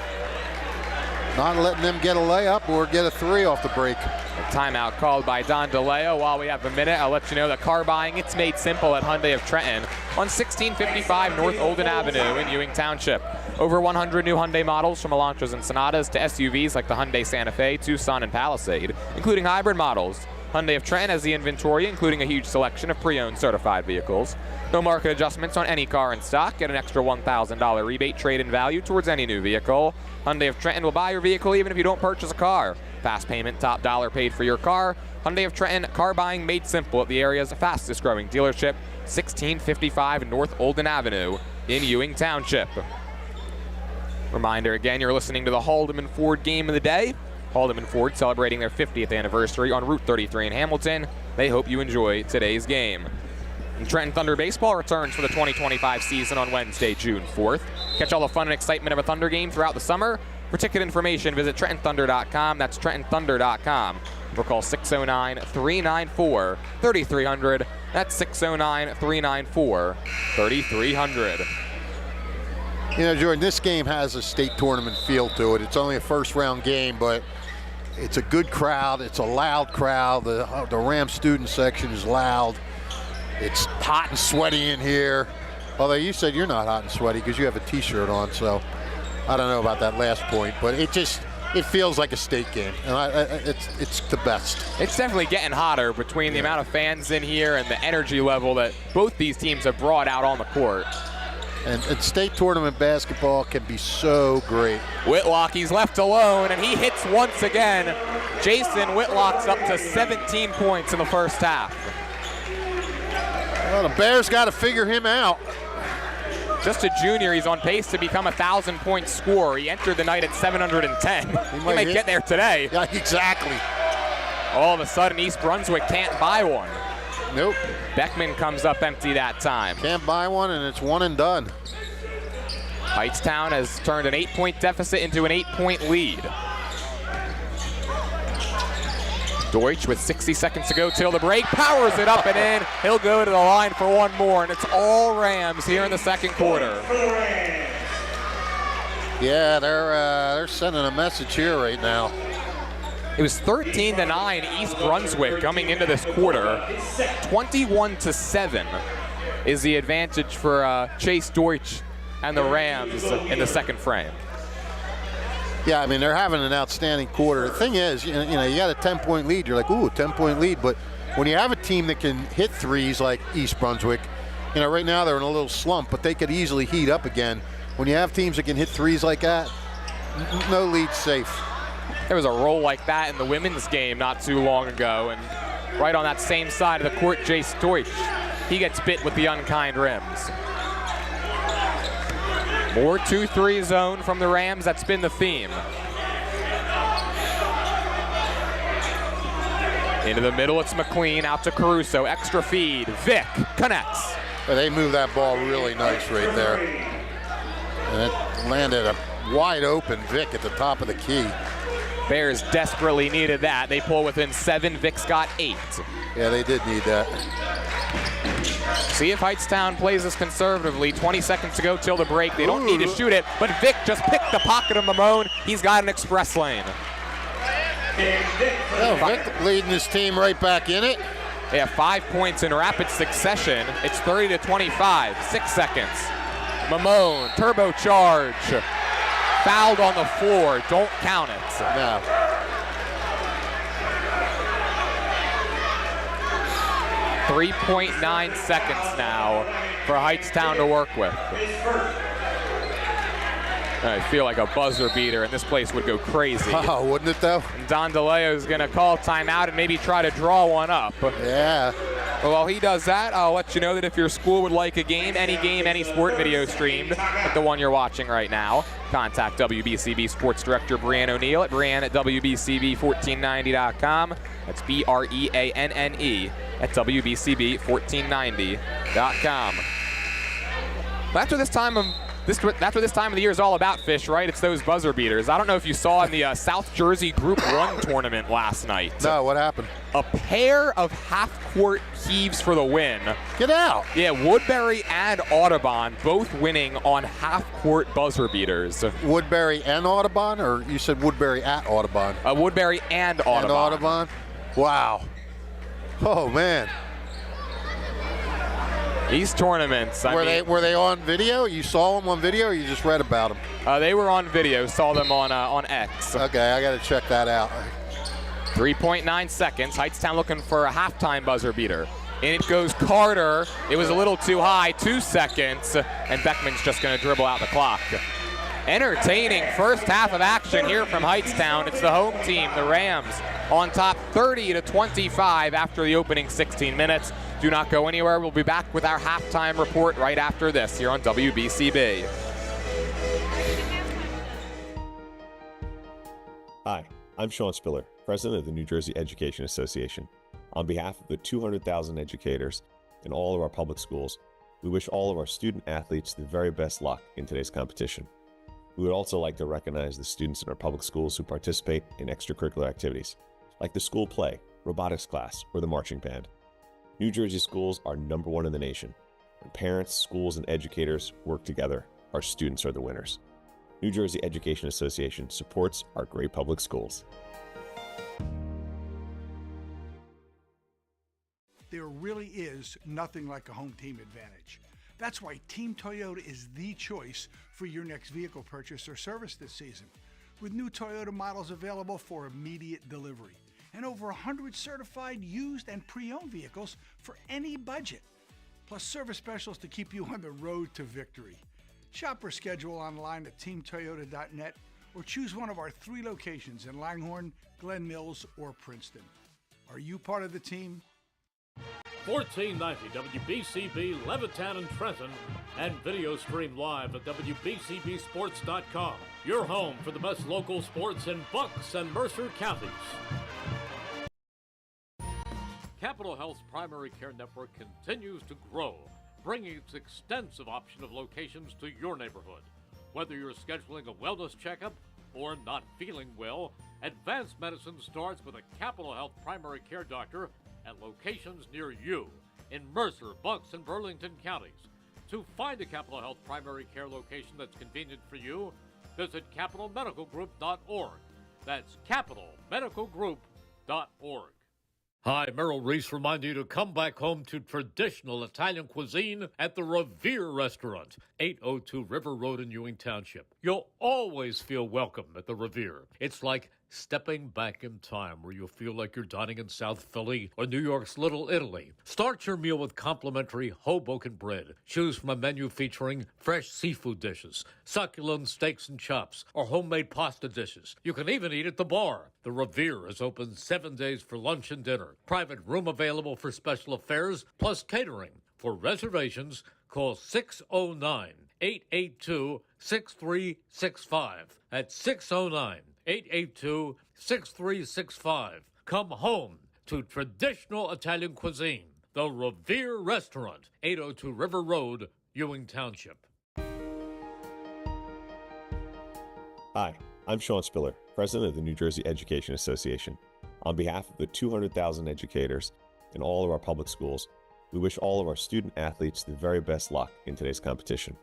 not letting them get a layup or get a 3 off the break. A timeout called by Don DeLeo. While we have a minute, I'll let you know that car buying, it's made simple at Hyundai of Trenton on 1655 North Olden Avenue in Ewing Township. Over 100 new Hyundai models from Elantras and Sonatas to SUVs like the Hyundai Santa Fe, Tucson, and Palisade, including hybrid models. Hyundai of Trenton has the inventory, including a huge selection of pre-owned certified vehicles. No market adjustments on any car in stock. Get an extra $1,000 rebate trade-in value towards any new vehicle. Hyundai of Trenton will buy your vehicle even if you don't purchase a car. Fast payment, top dollar paid for your car. Hyundai of Trenton, car buying made simple at the area's fastest growing dealership, 1655 North Olden Avenue in Ewing Township. Reminder again, you're listening to the Haldeman Ford Game of the Day. Haldeman Ford celebrating their 50th anniversary on Route 33 in Hamilton. They hope you enjoy today's game. And Trenton Thunder baseball returns for the 2025 season on Wednesday, June 4th. Catch all the fun and excitement of a Thunder game throughout the summer. For ticket information, visit TrentonThunder.com. That's TrentonThunder.com. Or call 609-394-3300. That's 609-394-3300. You know, Jordan, this game has a state tournament feel to it. It's only a first-round game, but it's a good crowd. It's a loud crowd. The Ram student section is loud. It's hot and sweaty in here. Although you said you're not hot and sweaty because you have a T-shirt on, so I don't know about that last point. But it feels like a state game, and it's the best. It's definitely getting hotter between the amount of fans in here and the energy level that both these teams have brought out on the court. And state tournament basketball can be so great. Whitlock, he's left alone, and he hits once again. Jason Whitlock's up to 17 points in the first half. Well, the Bears got to figure him out. Just a junior, he's on pace to become a 1,000-point scorer. He entered the night at 710. He might get there today. Yeah, exactly. All of a sudden, East Brunswick can't buy one. Nope. Beckman comes up empty that time. Can't buy one, and it's one and done. Hightstown has turned an 8-point deficit into an 8-point lead. Deutsch with 60 seconds to go till the break, powers it up and in. He'll go to the line for one more, and it's all Rams here in the second quarter. Yeah, they're sending a message here right now. It was 13-9 East Brunswick coming into this quarter. 21-7 is the advantage for Chase Deutsch and the Rams in the second frame. Yeah, I mean, they're having an outstanding quarter. The thing is, you know, you got a 10-point lead. You're like, ooh, a 10-point lead. But when you have a team that can hit threes like East Brunswick, you know, right now they're in a little slump, but they could easily heat up again. When you have teams that can hit threes like that, no lead's safe. There was a roll like that in the women's game not too long ago, and right on that same side of the court, Jace Deutsch, he gets bit with the unkind rims. More 2-3 zone from the Rams, that's been the theme. Into the middle, it's McLean, out to Caruso, extra feed, Vic connects. But they moved that ball really nice right there. And it landed a wide open Vic at the top of the key. Bears desperately needed that. They pull within 7, Vic's got 8. Yeah, they did need that. See if Hightstown plays this conservatively. 20 seconds to go till the break. They don't need to shoot it, but Vic just picked the pocket of Mamone. He's got an express lane. Oh, Vic leading his team right back in it. They have 5 points in rapid succession. It's 30-25, 6 seconds. Mamone, turbocharge. Fouled on the floor, don't count it. No. .9 seconds now for Hightstown to work with. I feel like a buzzer beater, and this place would go crazy. Oh, wouldn't it though? And Don DeLeo is going to call timeout and maybe try to draw one up. Yeah. Well, while he does that, I'll let you know that if your school would like a game, any sport video streamed, like the one you're watching right now, contact WBCB Sports Director Brianne O'Neill at brianne@WBCB1490.com. That's BREANNE at WBCB1490.com. That's what this time of the year is all about, Fish, right? It's those buzzer beaters. I don't know if you saw in the South Jersey Group 1 tournament last night. No, what happened? A pair of half-court heaves for the win. Get out. Yeah, Woodbury and Audubon both winning on half-court buzzer beaters. Woodbury and Audubon, or you said Woodbury at Audubon? Woodbury and Audubon. And Audubon? Wow. Oh, man. These tournaments, were they on video? You saw them on video, or you just read about them? They were on video. Saw them on X. Okay, I got to check that out. 3.9 seconds. Hightstown looking for a halftime buzzer beater. In it goes Carter. It was a little too high. 2 seconds, and Beckman's just going to dribble out the clock. Entertaining first half of action here from Hightstown. It's the home team, the Rams, on top 30-25 after the opening 16 minutes. Do not go anywhere. We'll be back with our halftime report right after this here on WBCB. Hi, I'm Sean Spiller, President of the New Jersey Education Association. On behalf of the 200,000 educators in all of our public schools, we wish all of our student athletes the very best luck in today's competition. We would also like to recognize the students in our public schools who participate in extracurricular activities, like the school play, robotics class, or the marching band. New Jersey schools are #1 in the nation. When parents, schools, and educators work together, our students are the winners. New Jersey Education Association supports our great public schools. There really is nothing like a home team advantage. That's why Team Toyota is the choice for your next vehicle purchase or service this season. With new Toyota models available for immediate delivery and over 100 certified used and pre-owned vehicles for any budget. Plus service specials to keep you on the road to victory. Shop or schedule online at teamtoyota.net or choose one of our 3 locations in Langhorne, Glen Mills, or Princeton. Are you part of the team? 1490 WBCB Levittown and Trenton, and video stream live at WBCBsports.com. Your home for the best local sports in Bucks and Mercer counties. Capital Health's primary care network continues to grow, bringing its extensive option of locations to your neighborhood. Whether you're scheduling a wellness checkup or not feeling well, advanced medicine starts with a Capital Health primary care doctor at locations near you in Mercer, Bucks, and Burlington counties. To find a Capital Health primary care location that's convenient for you, visit capitalmedicalgroup.org. That's capitalmedicalgroup.org. Hi, Merrill Reese reminding you to come back home to traditional Italian cuisine at the Revere Restaurant, 802 River Road in Ewing Township. You'll always feel welcome at the Revere. It's like stepping back in time where you'll feel like you're dining in South Philly or New York's Little Italy. Start your meal with complimentary Hoboken bread. Choose from a menu featuring fresh seafood dishes, succulent steaks and chops, or homemade pasta dishes. You can even eat at the bar. The Revere is open 7 days for lunch and dinner. Private room available for special affairs, plus catering. For reservations, call 609-882-6365. That's 609-882-6365. Come home to traditional Italian cuisine. The Revere Restaurant, 802 River Road, Ewing Township. Hi, I'm Sean Spiller, President of the New Jersey Education Association. On behalf of the 200,000 educators in all of our public schools, We wish all of our student athletes the very best luck in today's competition.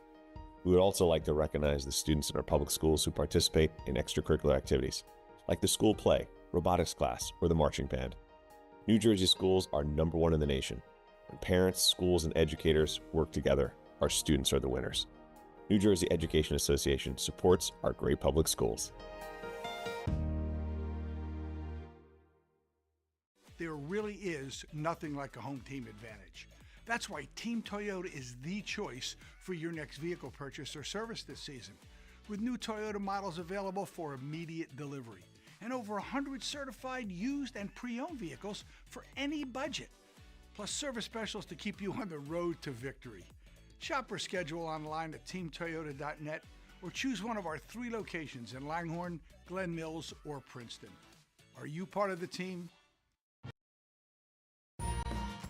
We would also like to recognize the students in our public schools who participate in extracurricular activities, like the school play, robotics class, or the marching band. New Jersey schools are #1 in the nation. When parents, schools, and educators work together, our students are the winners. New Jersey Education Association supports our great public schools. There really is nothing like a home team advantage. That's why Team Toyota is the choice for your next vehicle purchase or service this season. With new Toyota models available for immediate delivery and over 100 certified used and pre-owned vehicles for any budget. Plus service specials to keep you on the road to victory. Shop or schedule online at teamtoyota.net or choose one of our 3 locations in Langhorne, Glen Mills, or Princeton. Are you part of the team?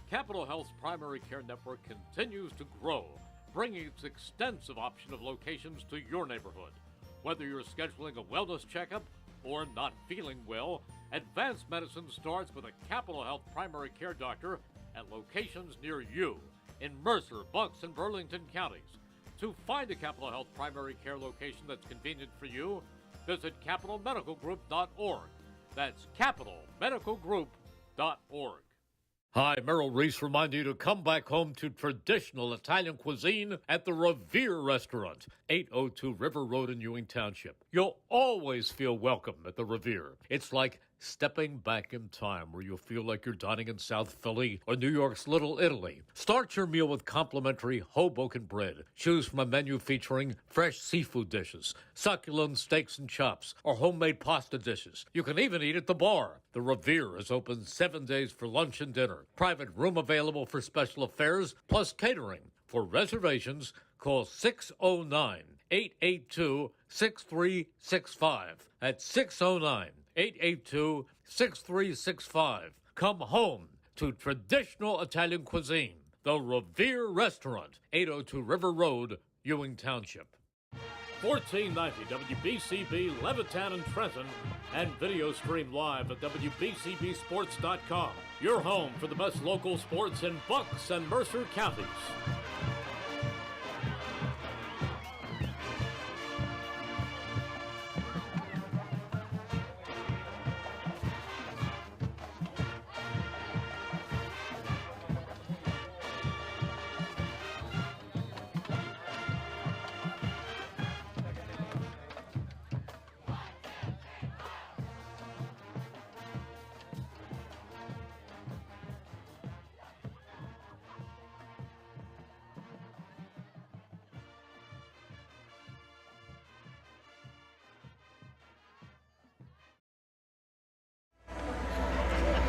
Capital Health's primary care network continues to grow, bringing its extensive option of locations to your neighborhood. Whether you're scheduling a wellness checkup or not feeling well, advanced medicine starts with a Capital Health primary care doctor at locations near you in Mercer, Bucks, and Burlington counties. To find a Capital Health primary care location that's convenient for you, visit capitalmedicalgroup.org. That's capitalmedicalgroup.org. Hi, Merrill Reese reminding you to come back home to traditional Italian cuisine at the Revere Restaurant, 802 River Road in Ewing Township. You'll always feel welcome at the Revere. It's like stepping back in time where you'll feel like you're dining in South Philly or New York's Little Italy. Start your meal with complimentary Hoboken bread. Choose from a menu featuring fresh seafood dishes, succulent steaks and chops, or homemade pasta dishes. You can even eat at the bar. The Revere is open 7 days for lunch and dinner. Private room available for special affairs, plus catering. For reservations, call 609-882-6365. That's 609-882-6365. Come home to traditional Italian cuisine. The Revere Restaurant, 802 River Road, Ewing Township. 1490 WBCB, Levittown and Trenton, and video stream live at WBCBsports.com. Your home for the best local sports in Bucks and Mercer counties.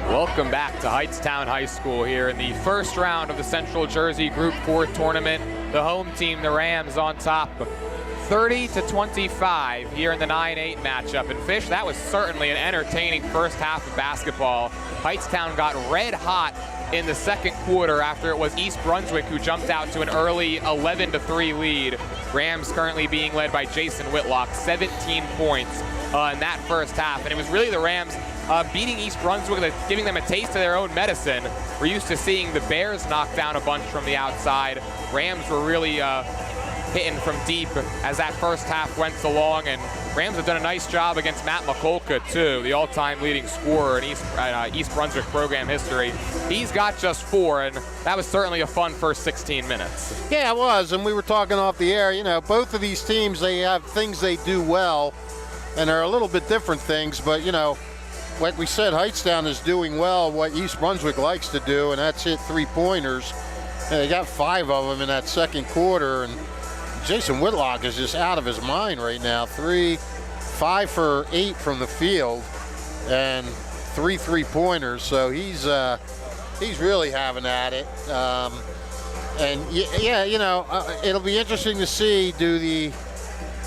Welcome back to Hightstown High School here in the first round of the Central Jersey Group 4 tournament. The home team, the Rams, on top 30-25 here in the 9-8 matchup. And Fish, that was certainly an entertaining first half of basketball. Hightstown got red hot in the second quarter after it was East Brunswick who jumped out to an early 11-3 lead. Rams currently being led by Jason Whitlock, 17 points in that first half. And it was really the Rams beating East Brunswick, giving them a taste of their own medicine. We're used to seeing the Bears knock down a bunch from the outside. Rams were really hitting from deep as that first half went along, and Rams have done a nice job against Matt Mikulka too, the all-time leading scorer in East Brunswick program history. He's got just 4, and that was certainly a fun first 16 minutes. Yeah, it was, and we were talking off the air, you know, both of these teams, they have things they do well, and they're a little bit different things, but, you know, like we said, Hightstown is doing well what East Brunswick likes to do, and that's hit three-pointers. And they got 5 of them in that second quarter, and Jason Whitlock is just out of his mind right now. 5 for 8 from the field, and 3 3-pointers. So he's really having at it. And yeah, you know, it'll be interesting to see, do the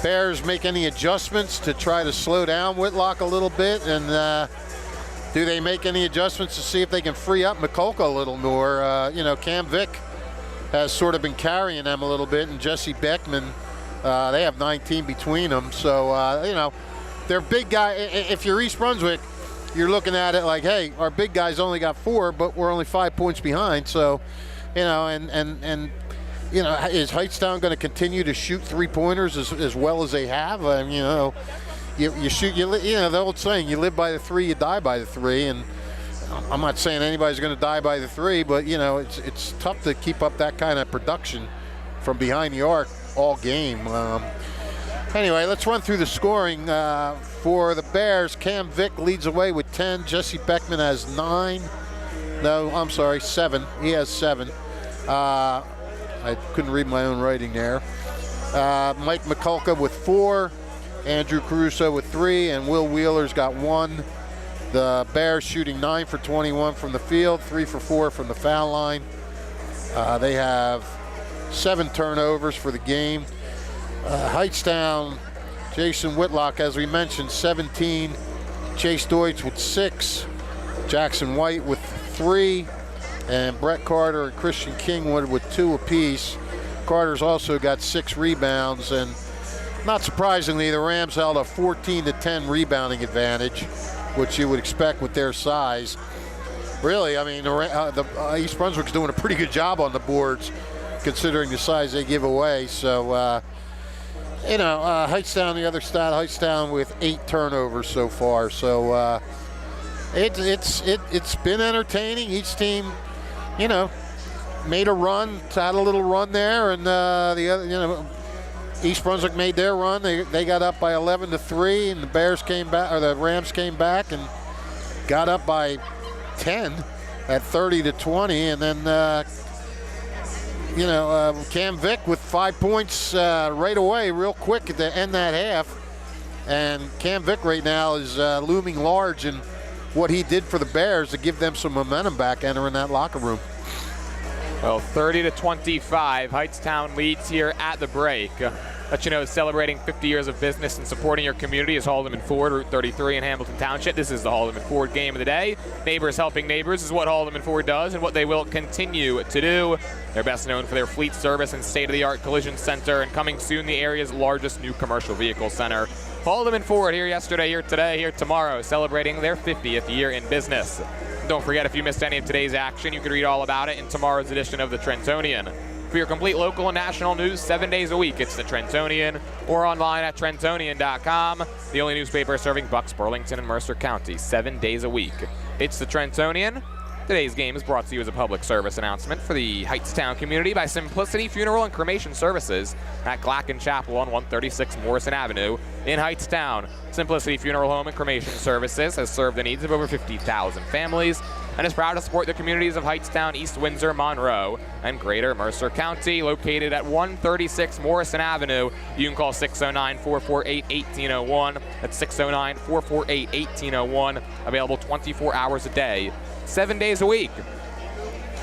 Bears make any adjustments to try to slow down Whitlock a little bit, and do they make any adjustments to see if they can free up Mikulka a little more? You know, Cam Vick has sort of been carrying them a little bit, and Jesse Beckman, they have 19 between them. So, you know, their big guy, if you're East Brunswick, you're looking at it like, hey, our big guy's only got 4, but we're only 5 points behind. So and is Hightstown going to continue to shoot three-pointers as well as they have? You shoot, the old saying, you live by the three, you die by the three, and I'm not saying anybody's going to die by the three, but it's tough to keep up that kind of production from behind the arc all game. Anyway, let's run through the scoring. For the Bears, Cam Vick leads away with 10. Jesse Beckman has 9. No, I'm sorry, 7. He has 7. I couldn't read my own writing there. Mike McCulka with 4. Andrew Caruso with 3. And Will Wheeler's got 1. The Bears shooting 9 for 21 from the field, 3 for 4 from the foul line. They have 7 turnovers for the game. Hightstown, Jason Whitlock, as we mentioned, 17. Chase Deutsch with 6. Jackson White with 3. And Brett Carter and Christian Kingwood with 2 apiece. Carter's also got 6 rebounds, and not surprisingly, the Rams held a 14-10 rebounding advantage, which you would expect with their size. Really, I mean, East Brunswick's doing a pretty good job on the boards, considering the size they give away. So, Hightstown, the other stat, Hightstown with 8 turnovers so far. So it's been entertaining. Each team, made a run, had a little run there, and the other, East Brunswick made their run. They got up by 11-3, and the Rams came back and got up by 10 at 30-20, and then Cam Vick with 5 points right away, real quick at the end that half. And Cam Vick right now is looming large in what he did for the Bears to give them some momentum back entering that locker room. Well, 30-25, Hightstown leads here at the break. Let you know, celebrating 50 years of business and supporting your community is Haldeman Ford, Route 33 in Hamilton Township. This is the Haldeman Ford game of the day. Neighbors helping neighbors is what Haldeman Ford does and what they will continue to do. They're best known for their fleet service and state-of-the-art collision center, and coming soon, the area's largest new commercial vehicle center. Haldeman Ford here yesterday, here today, here tomorrow, celebrating their 50th year in business. Don't forget, if you missed any of today's action, you can read all about it in tomorrow's edition of the Trentonian. For your complete local and national news 7 days a week, it's the Trentonian, or online at Trentonian.com, the only newspaper serving Bucks, Burlington, and Mercer County 7 days a week. It's the Trentonian. Today's game is brought to you as a public service announcement for the Hightstown community by Simplicity Funeral and Cremation Services at Glacken Chapel on 136 Morrison Avenue in Hightstown. Simplicity Funeral Home and Cremation Services has served the needs of over 50,000 families and is proud to support the communities of Hightstown, East Windsor, Monroe, and Greater Mercer County. Located at 136 Morrison Avenue, you can call 609-448-1801. That's 609-448-1801. Available 24 hours a day, 7 days a week.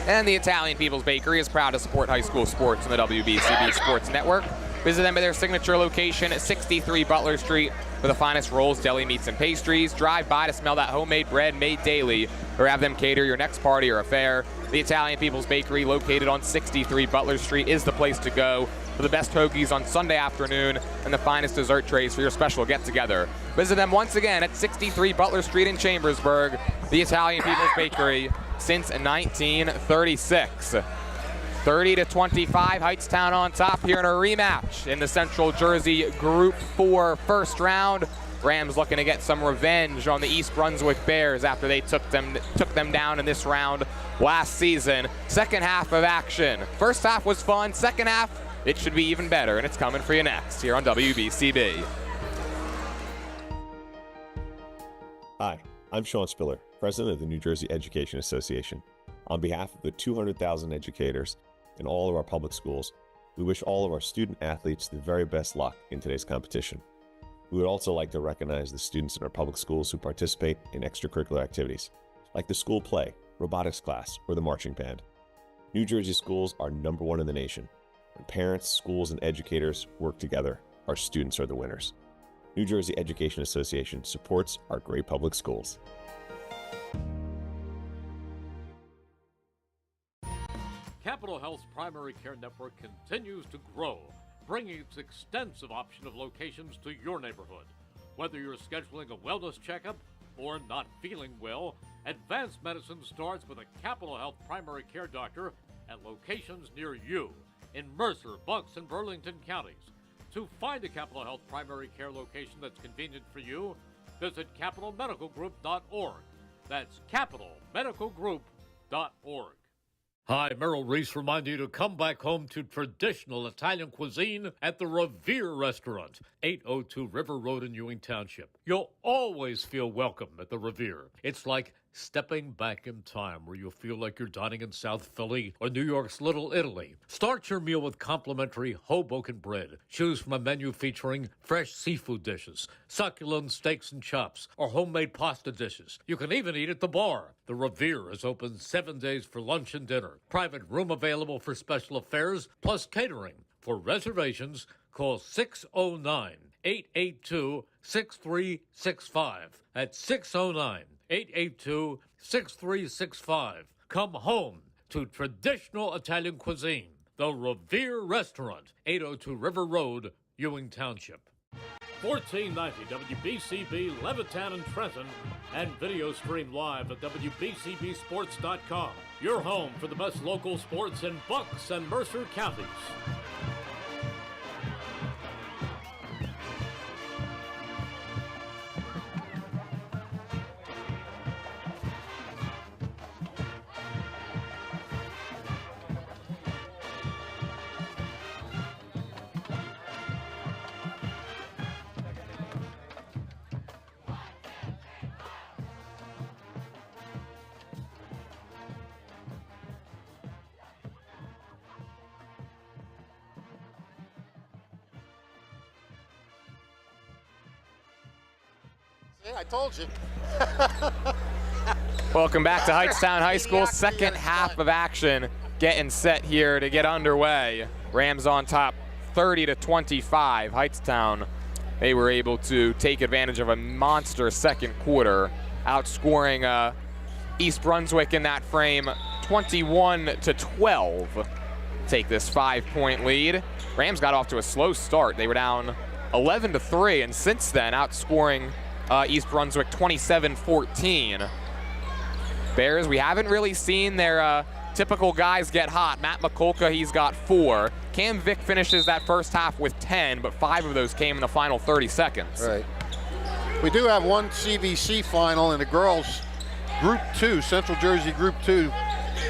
And the Italian People's Bakery is proud to support high school sports in the WBCB Sports Network. Visit them at their signature location at 63 Butler Street for the finest rolls, deli meats, and pastries. Drive by to smell that homemade bread made daily, or have them cater your next party or affair. The Italian People's Bakery, located on 63 Butler Street, is the place to go for the best hoagies on Sunday afternoon and the finest dessert trays for your special get-together. Visit them once again at 63 Butler Street in Chambersburg, the Italian People's Bakery, since 1936. 30-25, Hightstown on top here in a rematch in the Central Jersey Group 4 first round. Rams looking to get some revenge on the East Brunswick Bears after they took them down in this round last season. Second half of action. First half was fun. Second half, it should be even better, and it's coming for you next here on WBCB. Hi, I'm Sean Spiller, President of the New Jersey Education Association. On behalf of the 200,000 educators in all of our public schools, we wish all of our student athletes the very best luck in today's competition. We would also like to recognize the students in our public schools who participate in extracurricular activities, like the school play, robotics class, or the marching band. New Jersey schools are #1 in the nation. When parents, schools, and educators work together, our students are the winners. New Jersey Education Association supports our great public schools. Capital Health's primary care network continues to grow, bringing its extensive option of locations to your neighborhood. Whether you're scheduling a wellness checkup or not feeling well, advanced medicine starts with a Capital Health primary care doctor at locations near you in Mercer, Bucks, and Burlington counties. To find a Capital Health primary care location that's convenient for you, visit capitalmedicalgroup.org. That's capitalmedicalgroup.org. Hi, Merrill Reese reminding you to come back home to traditional Italian cuisine at the Revere Restaurant, 802 River Road in Ewing Township. You'll always feel welcome at the Revere. It's like stepping back in time where you'll feel like you're dining in South Philly or New York's Little Italy. Start your meal with complimentary Hoboken bread. Choose from a menu featuring fresh seafood dishes, succulent steaks and chops, or homemade pasta dishes. You can even eat at the bar. The Revere is open 7 days for lunch and dinner. Private room available for special affairs, plus catering. For reservations, call 609-882-6365. That's 609-882-6365. Come home to traditional Italian cuisine. The Revere Restaurant, 802 River Road, Ewing Township. 1490 WBCB, Levittown and Trenton, and video stream live at WBCBsports.com. Your home for the best local sports in Bucks and Mercer counties. Yeah, I told you. Welcome back to Hightstown High School. Second half of action getting set here to get underway. Rams on top 30-25. Hightstown, they were able to take advantage of a monster second quarter, outscoring East Brunswick in that frame 21-12. Take this 5-point lead. Rams got off to a slow start. They were down 11-3, and since then outscoring East Brunswick 27-14. Bears, we haven't really seen their typical guys get hot. Matt McCulka, he's got 4. Cam Vick finishes that first half with 10, but 5 of those came in the final 30 seconds. Right. We do have one CVC final in the girls Group 2, Central Jersey Group 2.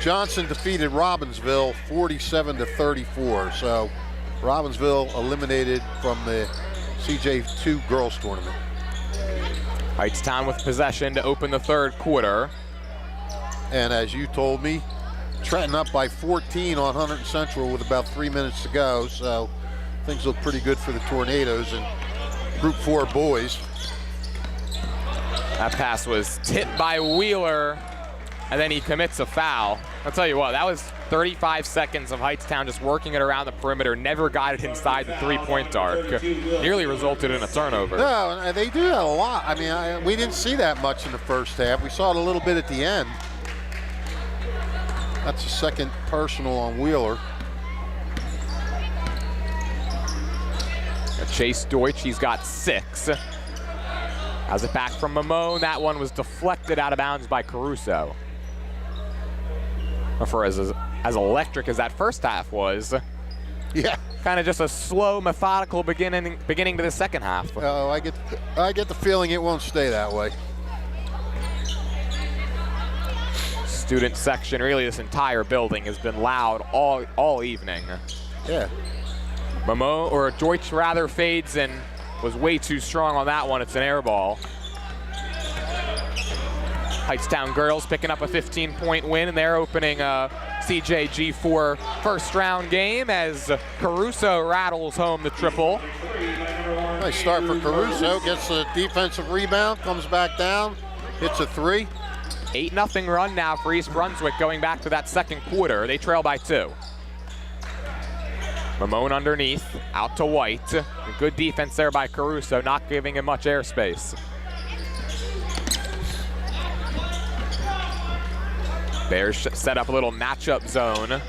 Johnson defeated Robbinsville 47-34. So Robbinsville eliminated from the CJ2 girls tournament. Hightstown with possession to open the third quarter. And as you told me, Trenton up by 14 on Hunterdon Central with about 3 minutes to go. So things look pretty good for the Tornadoes and Group 4 boys. That pass was tipped by Wheeler, and then he commits a foul. I'll tell you what, that was 35 seconds of Hightstown just working it around the perimeter, never got it inside the three-point arc. Nearly resulted in a turnover. No, they do that a lot. I mean, we didn't see that much in the first half. We saw it a little bit at the end. That's a second personal on Wheeler. Chase Deutsch, he's got 6. Has it back from Mamone. That one was deflected out of bounds by Caruso. For as electric as that first half was, yeah, kind of just a slow, methodical beginning to the second half. Oh, I get the feeling it won't stay that way. Student section, really this entire building has been loud all evening. Yeah. Mamone, or Deutsch rather, fades and was way too strong on that one. It's an air ball. Hightstown girls picking up a 15-point win, and they're opening a CJG4 first-round game as Caruso rattles home the triple. Nice start for Caruso, gets a defensive rebound, comes back down, hits a 3. 8-0 run now for East Brunswick going back to that second quarter. They trail by 2. Mamone underneath, out to White. Good defense there by Caruso, not giving him much airspace. Bears set up a little matchup zone.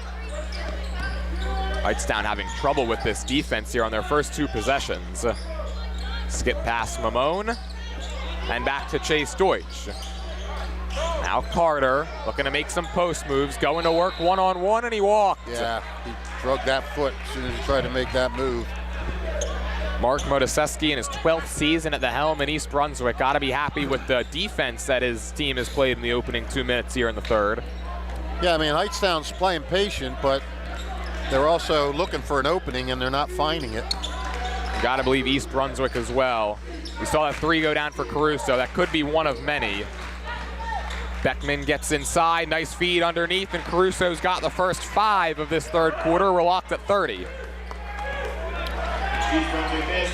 Hightstown having trouble with this defense here on their first 2 possessions. Skip past Mamone and back to Chase Deutsch. Now Carter looking to make some post moves, going to work one-on-one, and he walked. Yeah, he drug that foot as soon as he tried to make that move. Mark Motoseski in his 12th season at the helm in East Brunswick. Got to be happy with the defense that his team has played in the opening 2 minutes here in the third. Yeah, I mean, Hightstown's playing patient, but they're also looking for an opening, and they're not finding it. Got to believe East Brunswick as well. We saw that 3 go down for Caruso. That could be one of many. Beckman gets inside, nice feed underneath, and Caruso's got the first 5 of this third quarter. We're locked at 30.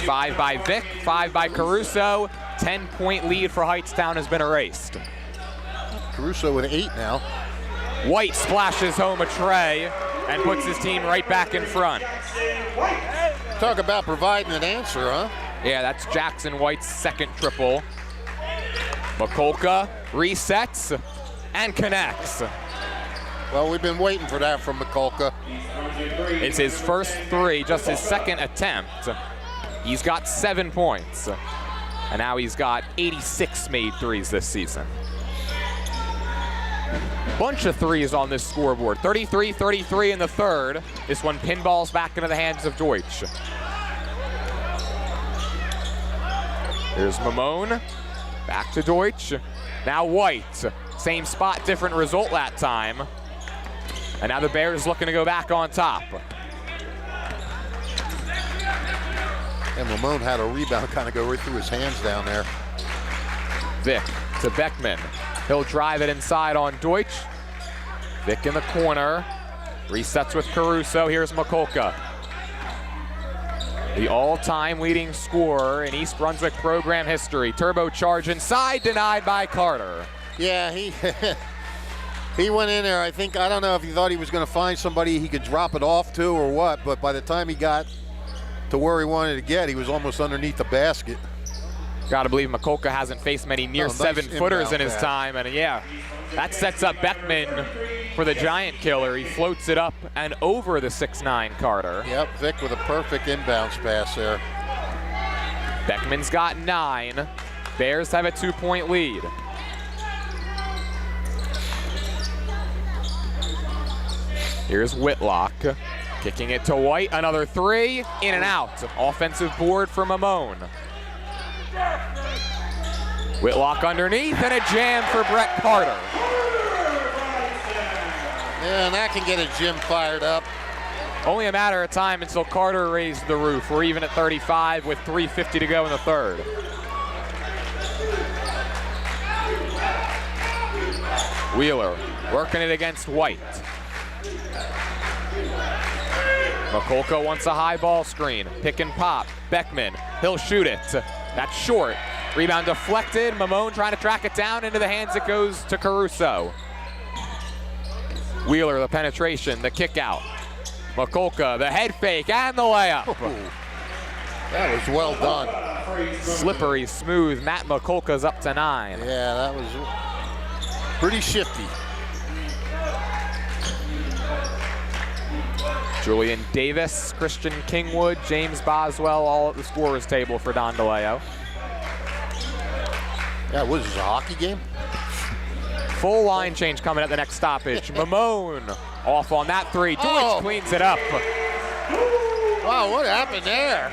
5 by Vic, 5 by Caruso. 10-point lead for Hightstown has been erased. Caruso with 8 now. White splashes home a tray and puts his team right back in front. Talk about providing an answer, huh? Yeah, that's Jackson White's second triple. Mikulka resets and connects. Well, we've been waiting for that from Mikulka. It's his first 3, just his second attempt. He's got 7 points. And now he's got 86 made threes this season. Bunch of threes on this scoreboard. 33-33 in the third. This one pinballs back into the hands of Deutsch. Here's Mamone. Back to Deutsch. Now White. Same spot, different result that time. And now the Bears looking to go back on top. And Mamone had a rebound kind of go right through his hands down there. Vic to Beckman. He'll drive it inside on Deutsch. Vic in the corner. Resets with Caruso. Here's Mikulka. The all-time leading scorer in East Brunswick program history. Turbocharge inside, denied by Carter. Yeah, he went in there. I don't know if he thought he was going to find somebody he could drop it off to or what, but by the time he got to where he wanted to get, he was almost underneath the basket. Got to believe Mikulka hasn't faced many near 7-footers in his time, and yeah, that sets up Beckman for the giant killer. He floats it up and over the 6'9" Carter. Yep, Vic with a perfect inbounds pass there. Beckman's got 9. Bears have a 2-point lead. Here's Whitlock, kicking it to White, another 3, in and out. Offensive board for Mamone. Whitlock underneath, and a jam for Brett Carter. Yeah, and that can get a gym fired up. Only a matter of time until Carter raised the roof. We're even at 35 with 3:50 to go in the third. Wheeler working it against White. Mikulka wants a high ball screen. Pick and pop. Beckman, he'll shoot it. That's short. Rebound deflected. Mamone trying to track it down. Into the hands it goes to Caruso. Wheeler, the penetration, the kick out. Mikulka, the head fake and the layup. Ooh, that was well done. Slippery, smooth. Matt Mikulka's up to 9. Yeah, that was pretty shifty. Julian Davis, Christian Kingwood, James Boswell, all at the scorer's table for Don DeLeo. Yeah, what is this, a hockey game? Full line change coming at the next stoppage. Mamone off on that 3. Deutsch cleans it up. Wow, what happened there?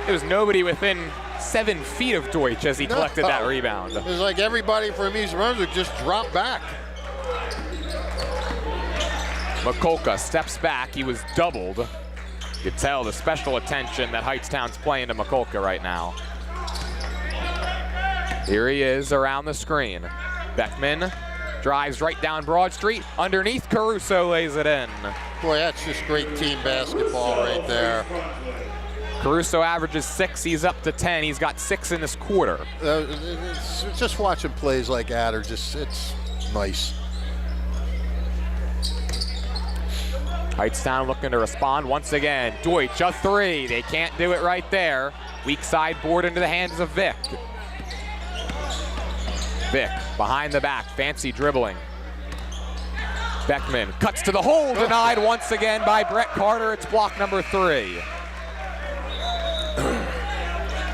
There was nobody within 7 feet of Deutsch as he collected that rebound. It was like everybody from East Brunswick just dropped back. Mikulka steps back. He was doubled. You could tell the special attention that Hightstown's playing to Mikulka right now. Here he is around the screen. Beckman drives right down Broad Street. Underneath, Caruso lays it in. Boy, that's just great team basketball right there. Caruso averages 6. He's up to 10. He's got 6 in this quarter. Just watching plays like that are just, it's nice. Hightstown looking to respond once again. Deutsch, a 3. They can't do it right there. Weak side board into the hands of Vic. Vic behind the back, fancy dribbling. Beckman cuts to the hole, denied once again by Brett Carter. It's block number 3.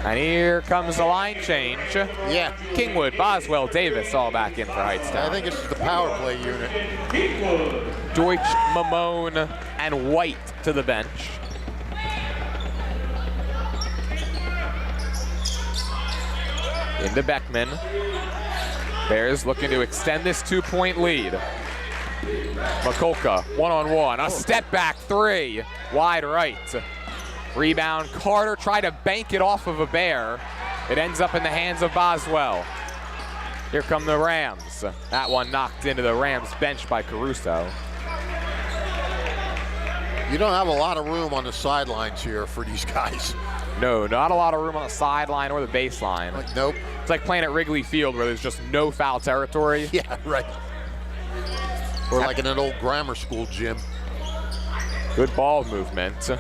And here comes the line change. Yeah. Kingwood, Boswell, Davis all back in for Hightstown. I think it's the power play unit. Deutsch, Mamone, and White to the bench. Into Beckman. Bears looking to extend this 2-point lead. Mikulka, one-on-one, a step back three, wide right. Rebound, Carter tried to bank it off of a Bear. It ends up in the hands of Boswell. Here come the Rams. That one knocked into the Rams bench by Caruso. You don't have a lot of room on the sidelines here for these guys. No, not a lot of room on the sideline or the baseline. Nope. It's like playing at Wrigley Field where there's just no foul territory. Yeah, right. Or like in an old grammar school gym. Good ball movement.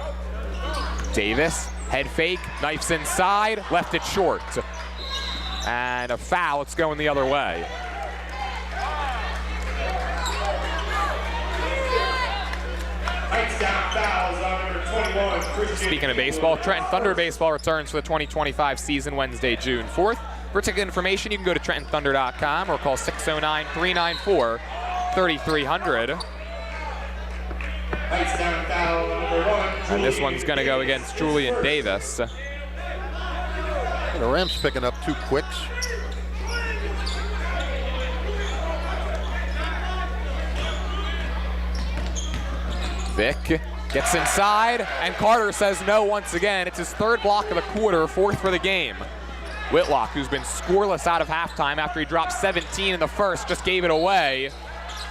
Davis, head fake, knifes inside, left it short. And a foul, it's going the other way. Speaking of baseball, Trenton Thunder baseball returns for the 2025 season Wednesday, June 4th. For ticket information, you can go to TrentonThunder.com or call 609-394-3300. And this one's going to go against Julian Davis. The Rams picking up 2 quicks. Vic gets inside, and Carter says no once again. It's his 3rd block of the quarter, 4th for the game. Whitlock, who's been scoreless out of halftime after he dropped 17 in the first, just gave it away.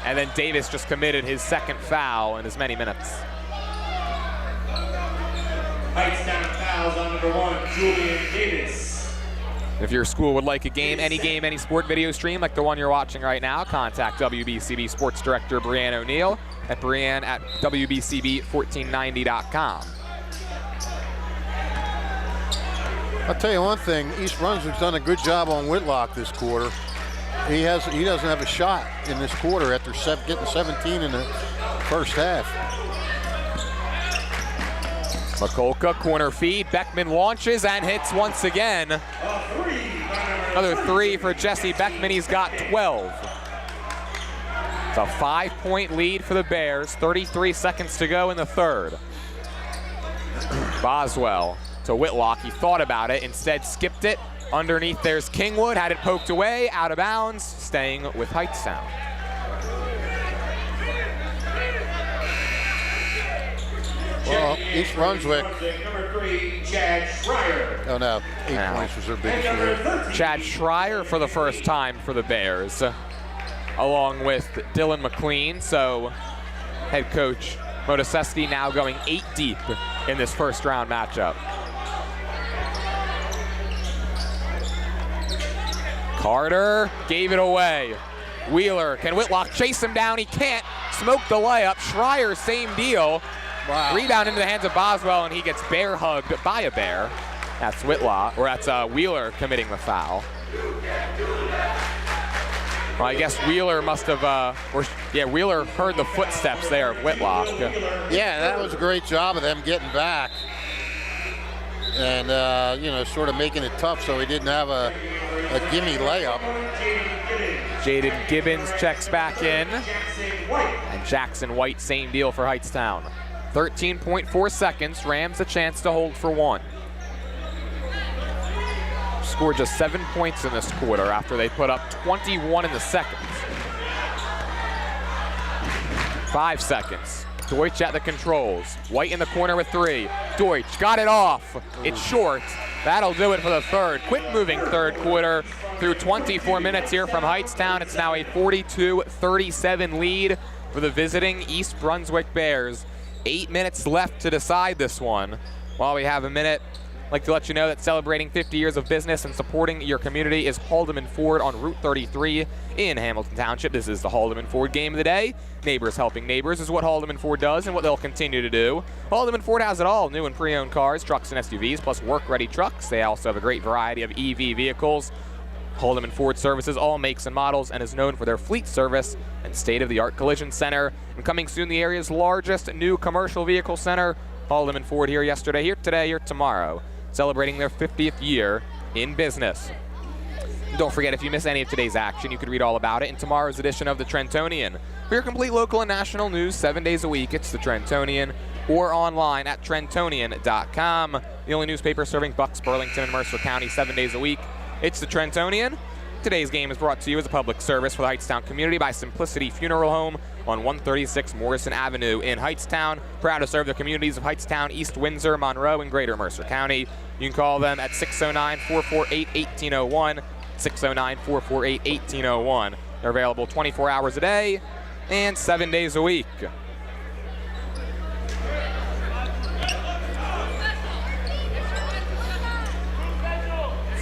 And then Davis just committed his 2nd foul in as many minutes. Hightstown fouls on number 1, Julian Davis. If your school would like a game, any sport video stream like the one you're watching right now, contact WBCB Sports Director Brianne O'Neill at brianne@WBCB1490.com. I'll tell you one thing, East Brunswick's done a good job on Whitlock this quarter. He doesn't have a shot in this quarter after getting 17 in the first half. Mikulka, corner feed, Beckman launches and hits once again. Another 3 for Jesse Beckman, he's got 12. It's a 5-point lead for the Bears, 33 seconds to go in the 3rd. Boswell to Whitlock, he thought about it, instead skipped it. Underneath there's Kingwood, had it poked away, out of bounds, staying with Hightstown. Well, East Brunswick. Number 3, Chad Schreier. Oh no, 8 points was their biggest year. Chad Schreier for the first time for the Bears, along with Dylan McLean. So head coach Modesteschi now going 8 deep in this first round matchup. Carter gave it away. Wheeler, can Whitlock chase him down? He can't. Smoked the layup. Schreier, same deal. Wow. Rebound into the hands of Boswell, and he gets bear hugged by a Bear. That's Whitlock, or that's Wheeler committing the foul. Well, I guess Wheeler must have, Wheeler heard the footsteps there of Whitlock. Yeah, that was a great job of them getting back. And, sort of making it tough so he didn't have a gimme layup. Jaden Gibbons checks back in. And Jackson White, same deal for Hightstown. 13.4 seconds, Rams a chance to hold for 1. Scored just 7 points in this quarter after they put up 21 in the second. 5 seconds. Deutsch at the controls. White in the corner with 3. Deutsch got it off. It's short. That'll do it for the 3rd. Quick moving 3rd quarter through 24 minutes here from Hightstown. It's now a 42-37 lead for the visiting East Brunswick Bears. 8 minutes left to decide this one. While we have a minute, I'd like to let you know that celebrating 50 years of business and supporting your community is Haldeman Ford on Route 33 in Hamilton Township. This is the Haldeman Ford Game of the Day. Neighbors helping neighbors is what Haldeman Ford does and what they'll continue to do. Haldeman Ford has it all, new and pre-owned cars, trucks, and SUVs, plus work-ready trucks. They also have a great variety of EV vehicles. Haldeman Ford services all makes and models and is known for their fleet service and state-of-the-art collision center. And coming soon, the area's largest new commercial vehicle center. Haldeman Ford here yesterday, here today, here tomorrow. celebrating their 50th year in business. Don't forget, if you miss any of today's action, you can read all about it in tomorrow's edition of the Trentonian. For your complete local and national news 7 days a week, it's the Trentonian, or online at Trentonian.com. The only newspaper serving Bucks, Burlington, and Mercer County 7 days a week. It's the Trentonian. Today's game is brought to you as a public service for the Hightstown community by Simplicity Funeral Home on 136 Morrison Avenue in Hightstown. Proud to serve the communities of Hightstown, East Windsor, Monroe, and Greater Mercer County. You can call them at 609-448-1801, 609-448-1801. They're available 24 hours a day and 7 days a week.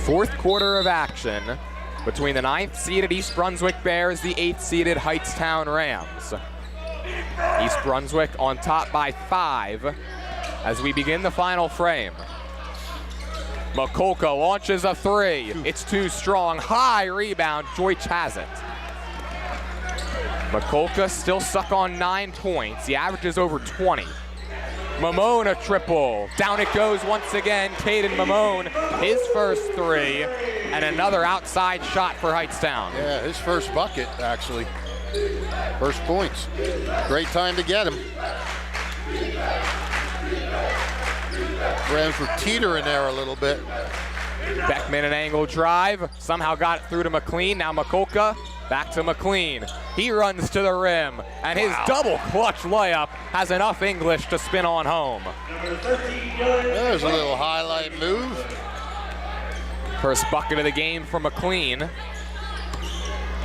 Fourth quarter of action between the 9th-seeded East Brunswick Bears, the 8th-seeded Hightstown Rams. East Brunswick on top by 5 as we begin the final frame. Mikulka launches a 3. It's too strong. High rebound. Joyce has it. Mikulka still stuck on 9 points. He averages over 20. Mamone a triple. Down it goes once again. Caden Mamone, his first 3, and another outside shot for Hightstown. Yeah, his first bucket, actually. First points. Great time to get him. Rams were teetering there a little bit. Beckman an angle drive. Somehow got it through to McLean. Now Mikulka back to McLean. He runs to the rim, and his double clutch layup has enough English to spin on home. There's a little highlight move. First bucket of the game for McLean.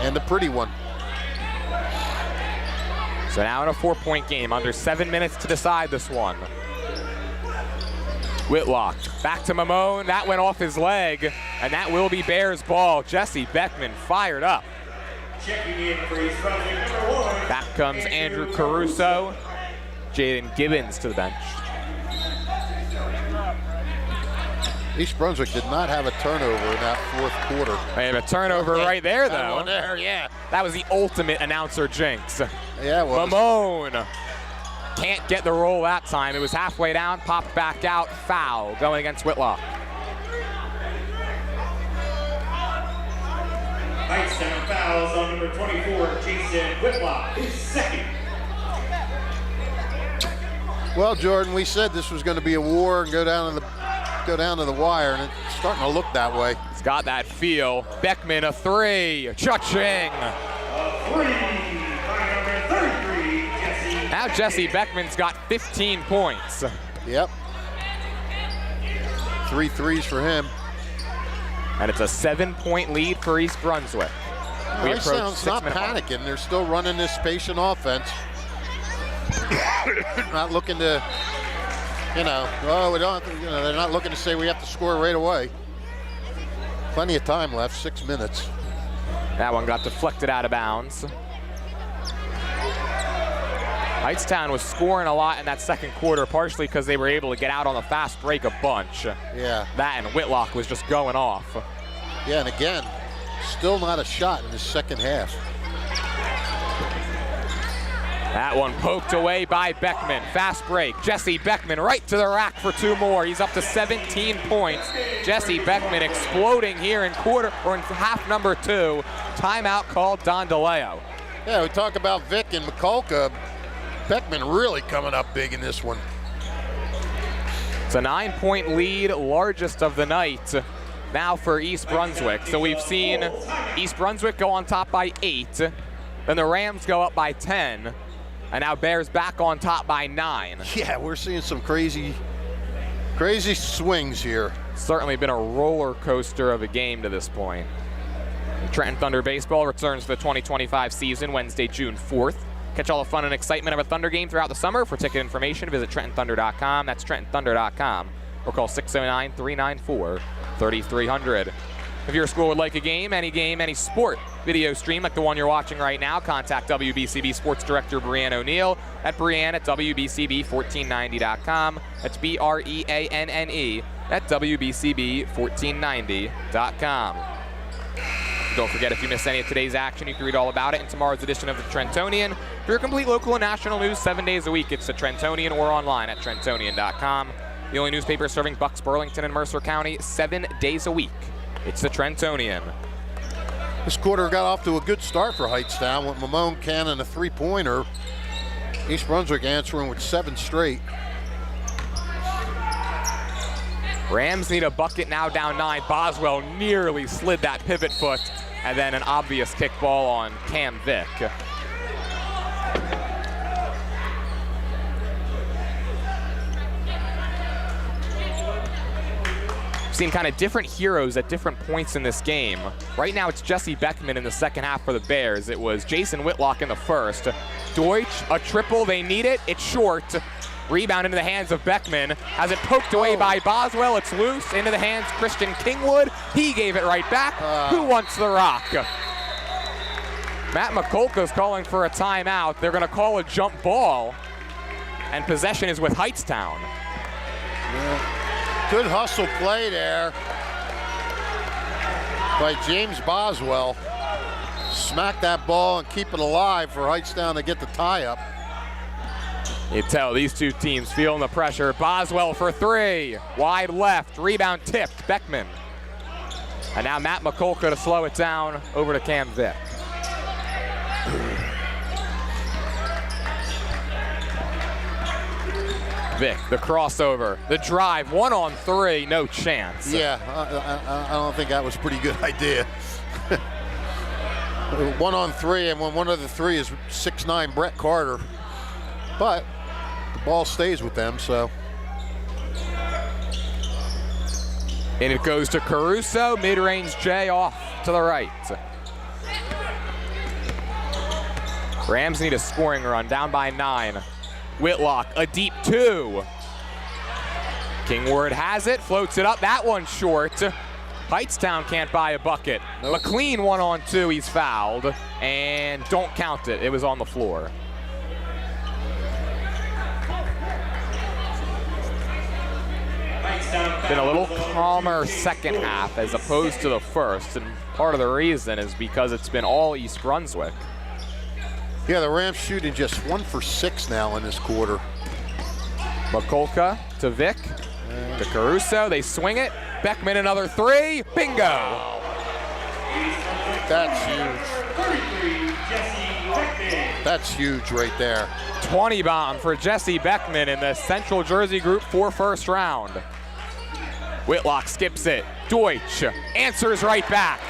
And the pretty one. So now in a 4-point game, under 7 minutes to decide this one. Whitlock back to Mamone. That went off his leg, and that will be Bears ball. Jesse Beckman fired up. Back comes Andrew Caruso. Jaden Gibbons to the bench. East Brunswick did not have a turnover in that fourth quarter. They have a turnover right there, though. That one there, yeah. That was the ultimate announcer jinx. Yeah, it was. Mamone can't get the roll that time. It was halfway down, popped back out, foul going against Whitlock. Hightstown fouls on number 24, Jason Whitlock, his second. Well, Jordan, we said this was going to be a war and go down to the wire, and it's starting to look that way. It's got that feel. Beckman a 3, cha-ching. A 3 by number 33, Jesse. Now Jesse Beckman's got 15 points. Yep. 3 threes for him. And it's a 7-point lead for East Brunswick. Hightstown's not panicking. They're still running this patient offense. Not looking to, we don't, they're not looking to say we have to score right away. Plenty of time left, 6 minutes. That one got deflected out of bounds. Hightstown was scoring a lot in that second quarter, partially because they were able to get out on the fast break a bunch. Yeah. That and Whitlock was just going off. Yeah, and again, still not a shot in the second half. That one poked away by Beckman. Fast break. Jesse Beckman right to the rack for 2 more. He's up to 17 points. Jesse Beckman exploding here in half number 2. Timeout called Don DeLeo. Yeah, we talk about Vic and Mikulka. Beckman really coming up big in this one. It's a 9-point lead, largest of the night now for East Brunswick. So we've seen East Brunswick go on top by 8, then the Rams go up by 10, and now Bears back on top by 9. Yeah, we're seeing some crazy swings here. Certainly been a roller coaster of a game to this point. Trenton Thunder baseball returns for the 2025 season Wednesday, June 4th. Catch all the fun and excitement of a Thunder game throughout the summer. For ticket information, visit TrentonThunder.com. That's TrentonThunder.com. Or call 609-394-3300. If your school would like a game, any sport video stream like the one you're watching right now, contact WBCB Sports Director Brianne O'Neill at Brianne@WBCB1490.com. That's BREANNE at WBCB1490.com. Don't forget, if you missed any of today's action, you can read all about it in tomorrow's edition of the Trentonian. For your complete local and national news 7 days a week, it's the Trentonian or online at Trentonian.com. the only newspaper serving Bucks, Burlington, and Mercer County 7 days a week. It's the Trentonian. This quarter got off to a good start for Hightstown with Mamone cannon a three-pointer. East Brunswick answering with 7 straight. Rams need a bucket now, down 9. Boswell nearly slid that pivot foot, and then an obvious kickball on Cam Vick. We've seen kind of different heroes at different points in this game. Right now it's Jesse Beckman in the second half for the Bears. It was Jason Whitlock in the first. Deutsch, a triple, they need it, it's short. Rebound into the hands of Beckman. Has it poked away by Boswell, it's loose. Into the hands Christian Kingwood. He gave it right back. Who wants the rock? Matt McCulka's calling for a timeout. They're gonna call a jump ball. And possession is with Hightstown. Yeah. Good hustle play there by James Boswell. Smack that ball and keep it alive for Hightstown to get the tie up. You tell these two teams feeling the pressure. Boswell for 3, wide left, rebound tipped, Beckman. And now Matt McCulka to slow it down, over to Cam Vick. Vick, the crossover, the drive, 1-on-3, no chance. Yeah, I don't think that was a pretty good idea. 1-on-3, and when one of the 3 is 6'9" Brett Carter. But the ball stays with them, so. And it goes to Caruso, mid-range J off to the right. Rams need a scoring run, down by 9. Whitlock, a deep 2. Kingwood has it, floats it up, that one's short. Hightstown can't buy a bucket. Nope. McLean 1-on-2, he's fouled, and don't count it, it was on the floor. Been a little calmer second half as opposed to the first, and part of the reason is because it's been all East Brunswick. Yeah, the Rams shooting just 1 for 6 now in this quarter. McCulka to Vick, to Caruso, they swing it. Beckman another 3, bingo! Wow. That's huge. That's huge right there. 20 bomb for Jesse Beckman in the Central Jersey Group 4 first round. Whitlock skips it. Deutsch answers right back.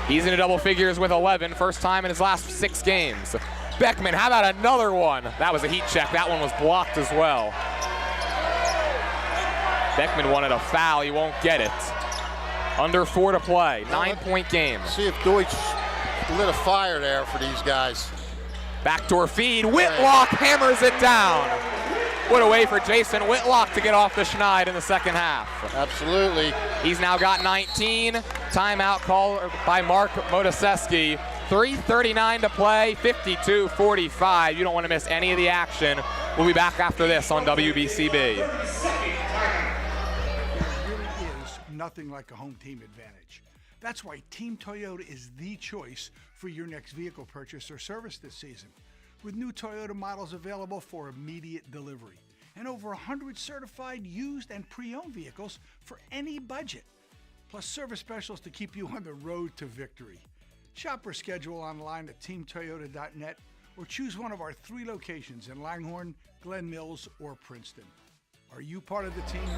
He's into double figures with 11, first time in his last 6 games. Beckman, how about another one? That was a heat check, that one was blocked as well. Beckman wanted a foul, he won't get it. Under 4 to play, 9-point game. See if Deutsch lit a fire there for these guys. Backdoor feed, Whitlock hammers it down. What a way for Jason Whitlock to get off the schneid in the second half. Absolutely. He's now got 19. Timeout call by Mark Modaseski. 3:39 to play, 52-45. You don't want to miss any of the action. We'll be back after this on WBCB. There really is nothing like a home team advantage. That's why Team Toyota is the choice for your next vehicle purchase or service this season. With new Toyota models available for immediate delivery and over 100 certified used and pre-owned vehicles for any budget, plus service specials to keep you on the road to victory. Shop or schedule online at teamtoyota.net or choose one of our 3 locations in Langhorne, Glen Mills, or Princeton. Are you part of the team?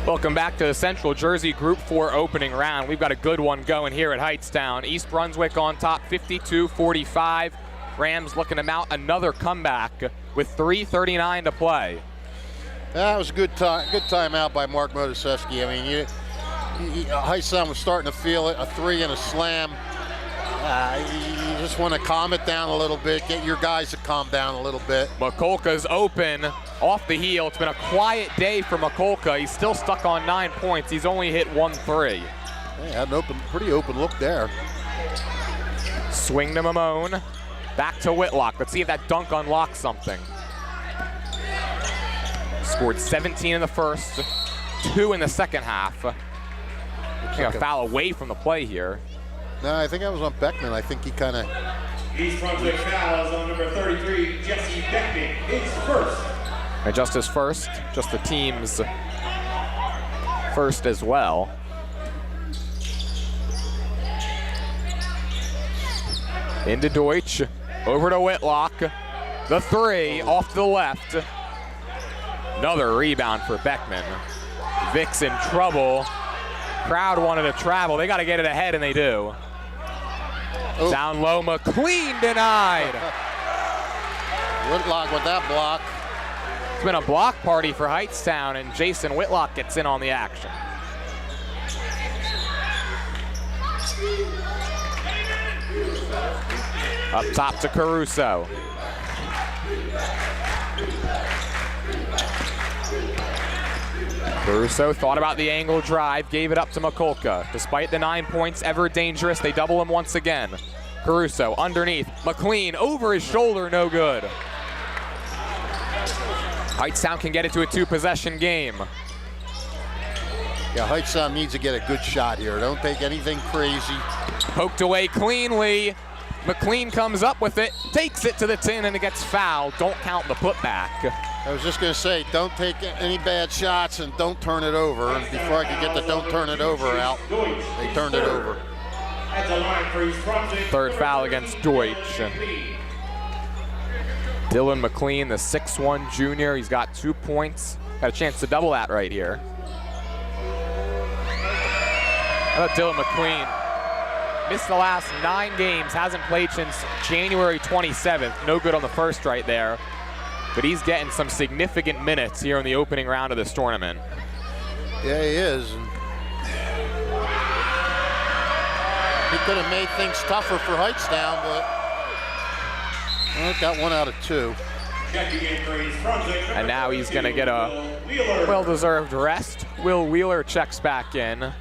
Welcome back to the Central Jersey Group 4 opening round. We've got a good one going here at Hightstown. East Brunswick on top, 52-45. Rams looking to mount another comeback with 3:39 to play. That was a good timeout by Mark Modaseski. I mean, Hightstown was starting to feel it, a 3 and a slam. You just want to calm it down a little bit, get your guys to calm down a little bit. McCulka's open off the heel. It's been a quiet day for McCulka. He's still stuck on 9 points. He's only hit 1 3. He had an pretty open look there. Swing to Mamone. Back to Whitlock. Let's see if that dunk unlocks something. Scored 17 in the first, 2 in the second half. A foul away from the play here. No, I think that was on Beckman. I think he kind of East Brunswick fouls on number 33, Jesse Beckman, his first. And just his first, just the team's first as well. Into Deutsch, over to Whitlock. The three, off to the left. Another rebound for Beckman. Vic's in trouble. Crowd wanted to travel. They got to get it ahead, and they do. Oh. Down low, McLean denied. Whitlock with that block. It's been a block party for Hightstown, and Jason Whitlock gets in on the action. Up top to Caruso. Caruso thought about the angle drive, gave it up to Mikulka. Despite the 9 points, ever dangerous, they double him once again. Caruso underneath, McLean over his shoulder, no good. Hightstown can get it to a 2-possession game. Yeah, Hightstown needs to get a good shot here. Don't take anything crazy. Poked away cleanly. McLean comes up with it, takes it to the tin, and it gets fouled. Don't count the putback. I was just going to say, don't take any bad shots and don't turn it over. And before I could get the don't turn it over out, they turned it over. Third foul against Deutsch. Dylan McLean, the 6'1 junior, he's got 2 points. Got a chance to double that right here. How about Dylan McLean? Missed the last 9 games, hasn't played since January 27th. No good on the first right there. But he's getting some significant minutes here in the opening round of this tournament. Yeah, he is. He could have made things tougher for Hightstown, but well, got 1 out of 2. And now he's going to get a well-deserved rest. Will Wheeler checks back in.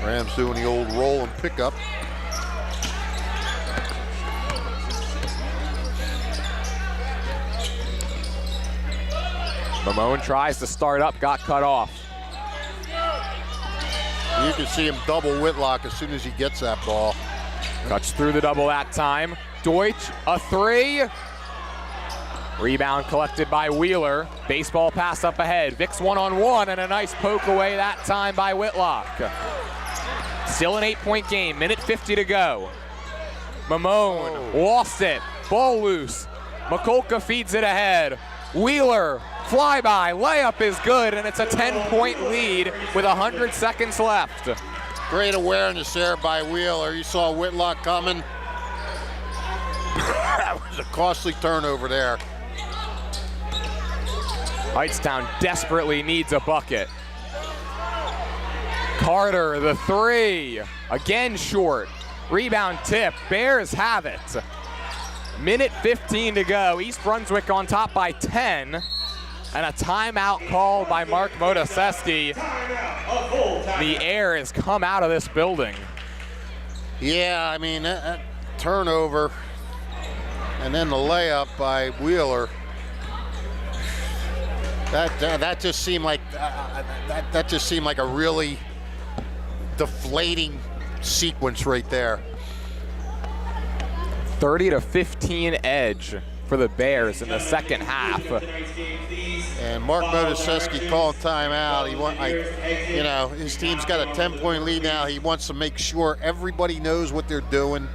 Rams doing the old roll and pickup. Mamone tries to start up, got cut off. You can see him double Whitlock as soon as he gets that ball. Cuts through the double that time. Deutsch, a 3. Rebound collected by Wheeler. Baseball pass up ahead. Vic's one-on-one and a nice poke away that time by Whitlock. Still an 8-point game, minute 50 to go. Mamone lost it, ball loose. Mikulka feeds it ahead. Wheeler, flyby, layup is good, and it's a 10-point lead with 100 seconds left. Great awareness there by Wheeler. You saw Whitlock coming. That was a costly turnover there. Hightstown desperately needs a bucket. Carter, the 3, again short. Rebound tip, Bears have it. Minute 15 to go, East Brunswick on top by 10. And a timeout called by Mark Motoseski. The air has come out of this building. Yeah, I mean, that turnover and then the layup by Wheeler. That just seemed like that just seemed like a really deflating sequence right there. 30-15 edge for the Bears in the second half. And Mark Motoseski called timeout. You know, his team's got a 10-point lead now. He wants to make sure everybody knows what they're doing.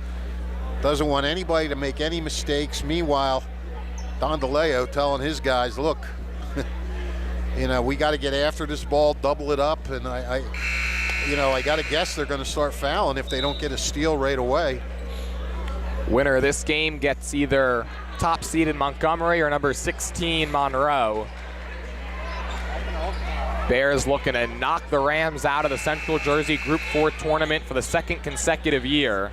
Doesn't want anybody to make any mistakes. Meanwhile, Don DeLeo telling his guys, look, you know, we got to get after this ball, double it up, and I got to guess they're going to start fouling if they don't get a steal right away. Winner of this game gets either top seeded Montgomery or number 16 Monroe. Bears looking to knock the Rams out of the Central Jersey Group 4 tournament for the 2nd consecutive year.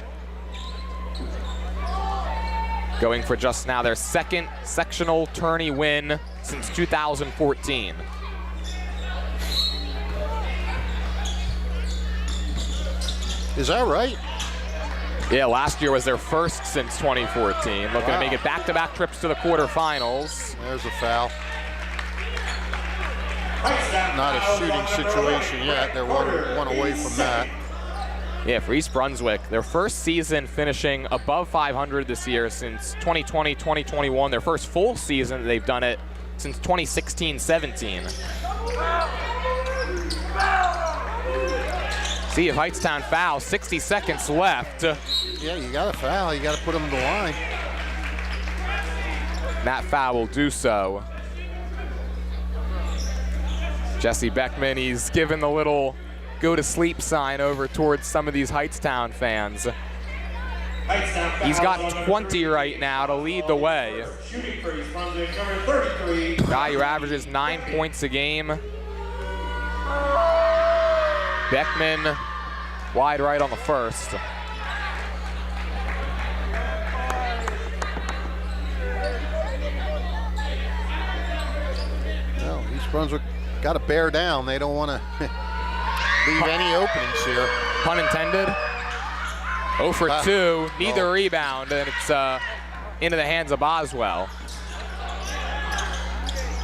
Going for just now their 2nd sectional tourney win since 2014. Is that right? Yeah, last year was their first since 2014. Looking to make it back-to-back trips to the quarterfinals. There's a foul. Not a shooting situation yet. They're one away from that. Yeah, for East Brunswick, their first season finishing above 500 this year since 2020, 2021. Their first full season they've done it since 2016-17. See if Hightstown fouls, 60 seconds left. Yeah, you got to foul. You got to put them in the line. That foul will do so. Jesse Beckman, he's given the little go to sleep sign over towards some of these Hightstown fans. He's got 20 right now to lead the way. Guy who averages 9 points a game. Beckman wide right on the first. Well, East Brunswick got to bear down. They don't want to leave any openings here. Pun intended. 0 for 2, neither rebound, and it's into the hands of Boswell.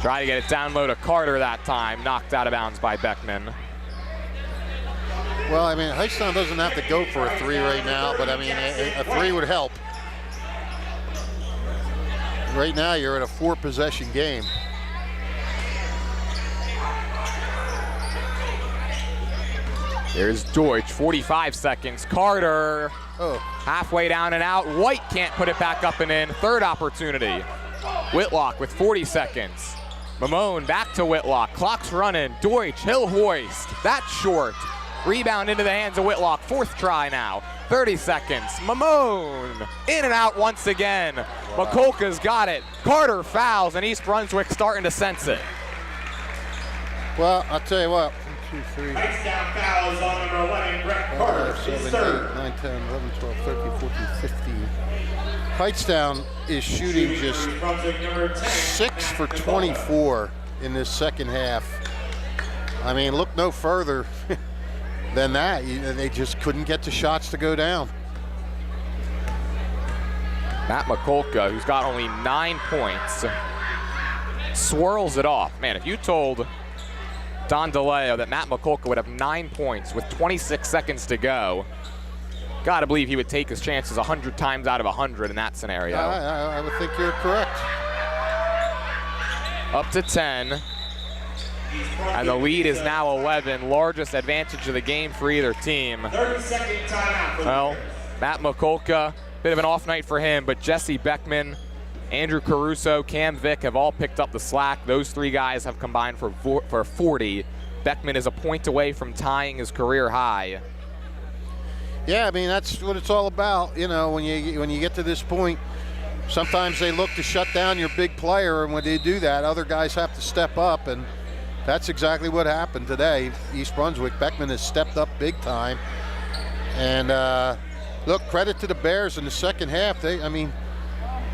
Try to get it down low to Carter that time, knocked out of bounds by Beckman. Well, I mean, Hightstown doesn't have to go for a 3 right now, but I mean, a 3 would help. Right now, you're at a 4-possession game. There's Deutsch, 45 seconds. Carter, halfway down and out. White can't put it back up and in. Third opportunity. Whitlock with 40 seconds. Mamone back to Whitlock. Clock's running. Deutsch, he'll hoist. That's short. Rebound into the hands of Whitlock. Fourth try now. 30 seconds. Mamone in and out once again. Wow. McCulka's got it. Carter fouls, and East Brunswick starting to sense it. Well, I'll tell you what. 1, 2, 3. Hightstown fouls on number 11, Brett Carter. 5, 7, 8, 9, 10, 11, 12, 13, 14, 15. Hightstown is shooting just 6 for 24 in this second half. I mean, look no further than that. They just couldn't get the shots to go down. Matt McCulka, who's got only 9 points, swirls it off. Man, if you told Don DeLeo that Matt McCulka would have 9 points with 26 seconds to go, gotta believe he would take his chances 100 times out of 100 in that scenario. I would think you're correct. Up to 10, and the lead is now 11. Largest advantage of the game for either team. 30-second timeout. Well, Matt McCulka, bit of an off night for him, but Jesse Beckman, Andrew Caruso, Cam Vick have all picked up the slack. Those 3 guys have combined for 40. Beckman is a point away from tying his career high. Yeah, I mean, that's what it's all about. You know, when you get to this point, sometimes they look to shut down your big player, and when they do that, other guys have to step up, and that's exactly what happened today. East Brunswick, Beckman has stepped up big time. And look, credit to the Bears in the second half.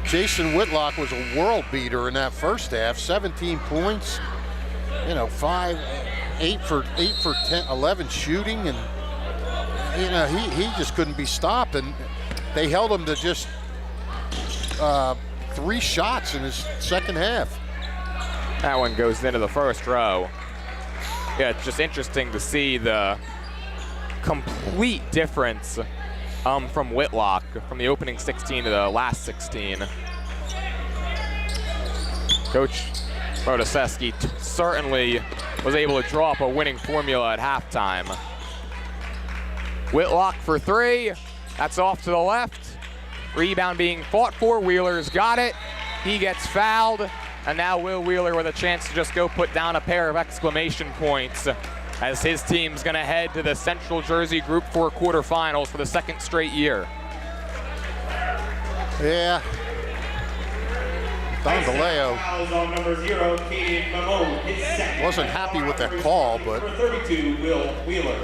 Jason Whitlock was a world beater in that first half. 17 points, 8 for 10, 11 shooting, and he just couldn't be stopped. And they held him to just 3 shots in his second half. That one goes into the first row. Yeah, it's just interesting to see the complete difference from Whitlock, from the opening 16 to the last 16. Coach Rodoseski certainly was able to draw up a winning formula at halftime. Whitlock for 3, that's off to the left. Rebound being fought for, Wheeler's got it. He gets fouled, and now Will Wheeler with a chance to just go put down a pair of exclamation points as his team's gonna head to the Central Jersey Group 4 quarterfinals for the 2nd straight year. Yeah. Don DeLeo wasn't happy with that call, but 32, Will Wheeler.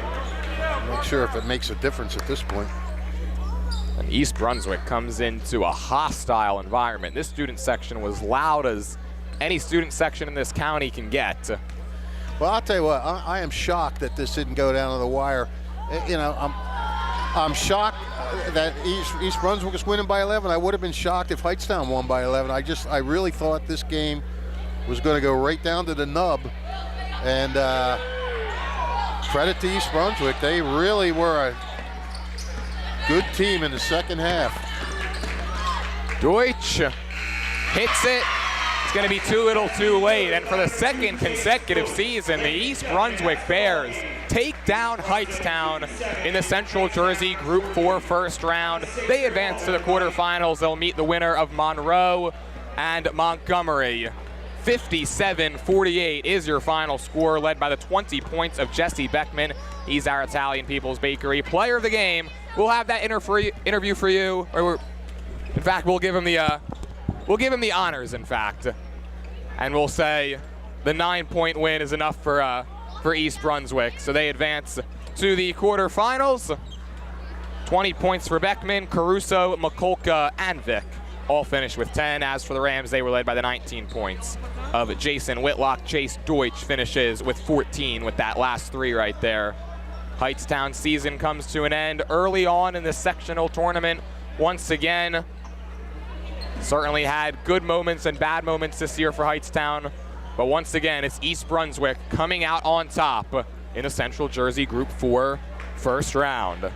I'm not sure if it makes a difference at this point. And East Brunswick comes into a hostile environment. This student section was loud as any student section in this county can get. Well, I'll tell you what, I am shocked that this didn't go down to the wire. I'm shocked that East Brunswick is winning by 11. I would have been shocked if Hightstown won by 11. I really thought this game was going to go right down to the nub. And credit to East Brunswick. They really were Good team in the second half. Deutsch hits it. It's going to be too little too late. And for the second consecutive season, the East Brunswick Bears take down Hightstown in the Central Jersey Group 4 first round. They advance to the quarterfinals. They'll meet the winner of Monroe and Montgomery. 57-48 is your final score, led by the 20 points of Jesse Beckman. He's our Italian People's Bakery player of the game. We'll have that interview for you, or in fact, we'll give him the honors, in fact, and we'll say the 9-point win is enough for East Brunswick, so they advance to the quarterfinals. 20 points for Beckman, Caruso, Mikulka, and Vick all finished with 10. As for the Rams, they were led by the 19 points of Jason Whitlock. Chase Deutsch finishes with 14 with that last 3 right there. Hightstown season comes to an end early on in the sectional tournament. Once again, certainly had good moments and bad moments this year for Hightstown, but once again, it's East Brunswick coming out on top in the Central Jersey Group 4 first round.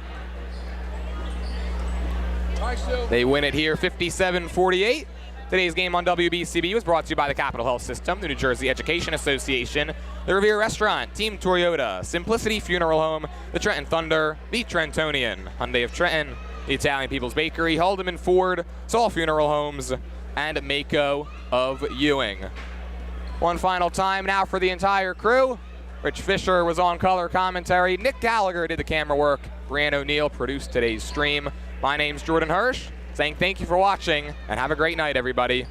They win it here 57-48. Today's game on WBCB was brought to you by the Capital Health System, the New Jersey Education Association, the Revere Restaurant, Team Toyota, Simplicity Funeral Home, the Trenton Thunder, the Trentonian, Hyundai of Trenton, the Italian People's Bakery, Haldeman Ford, Saul Funeral Homes, and Mako of Ewing. One final time now for the entire crew. Rich Fisher was on color commentary. Nick Gallagher did the camera work. Brian O'Neill produced today's stream. My name's Jordan Hirsch, saying thank you for watching, and have a great night, everybody.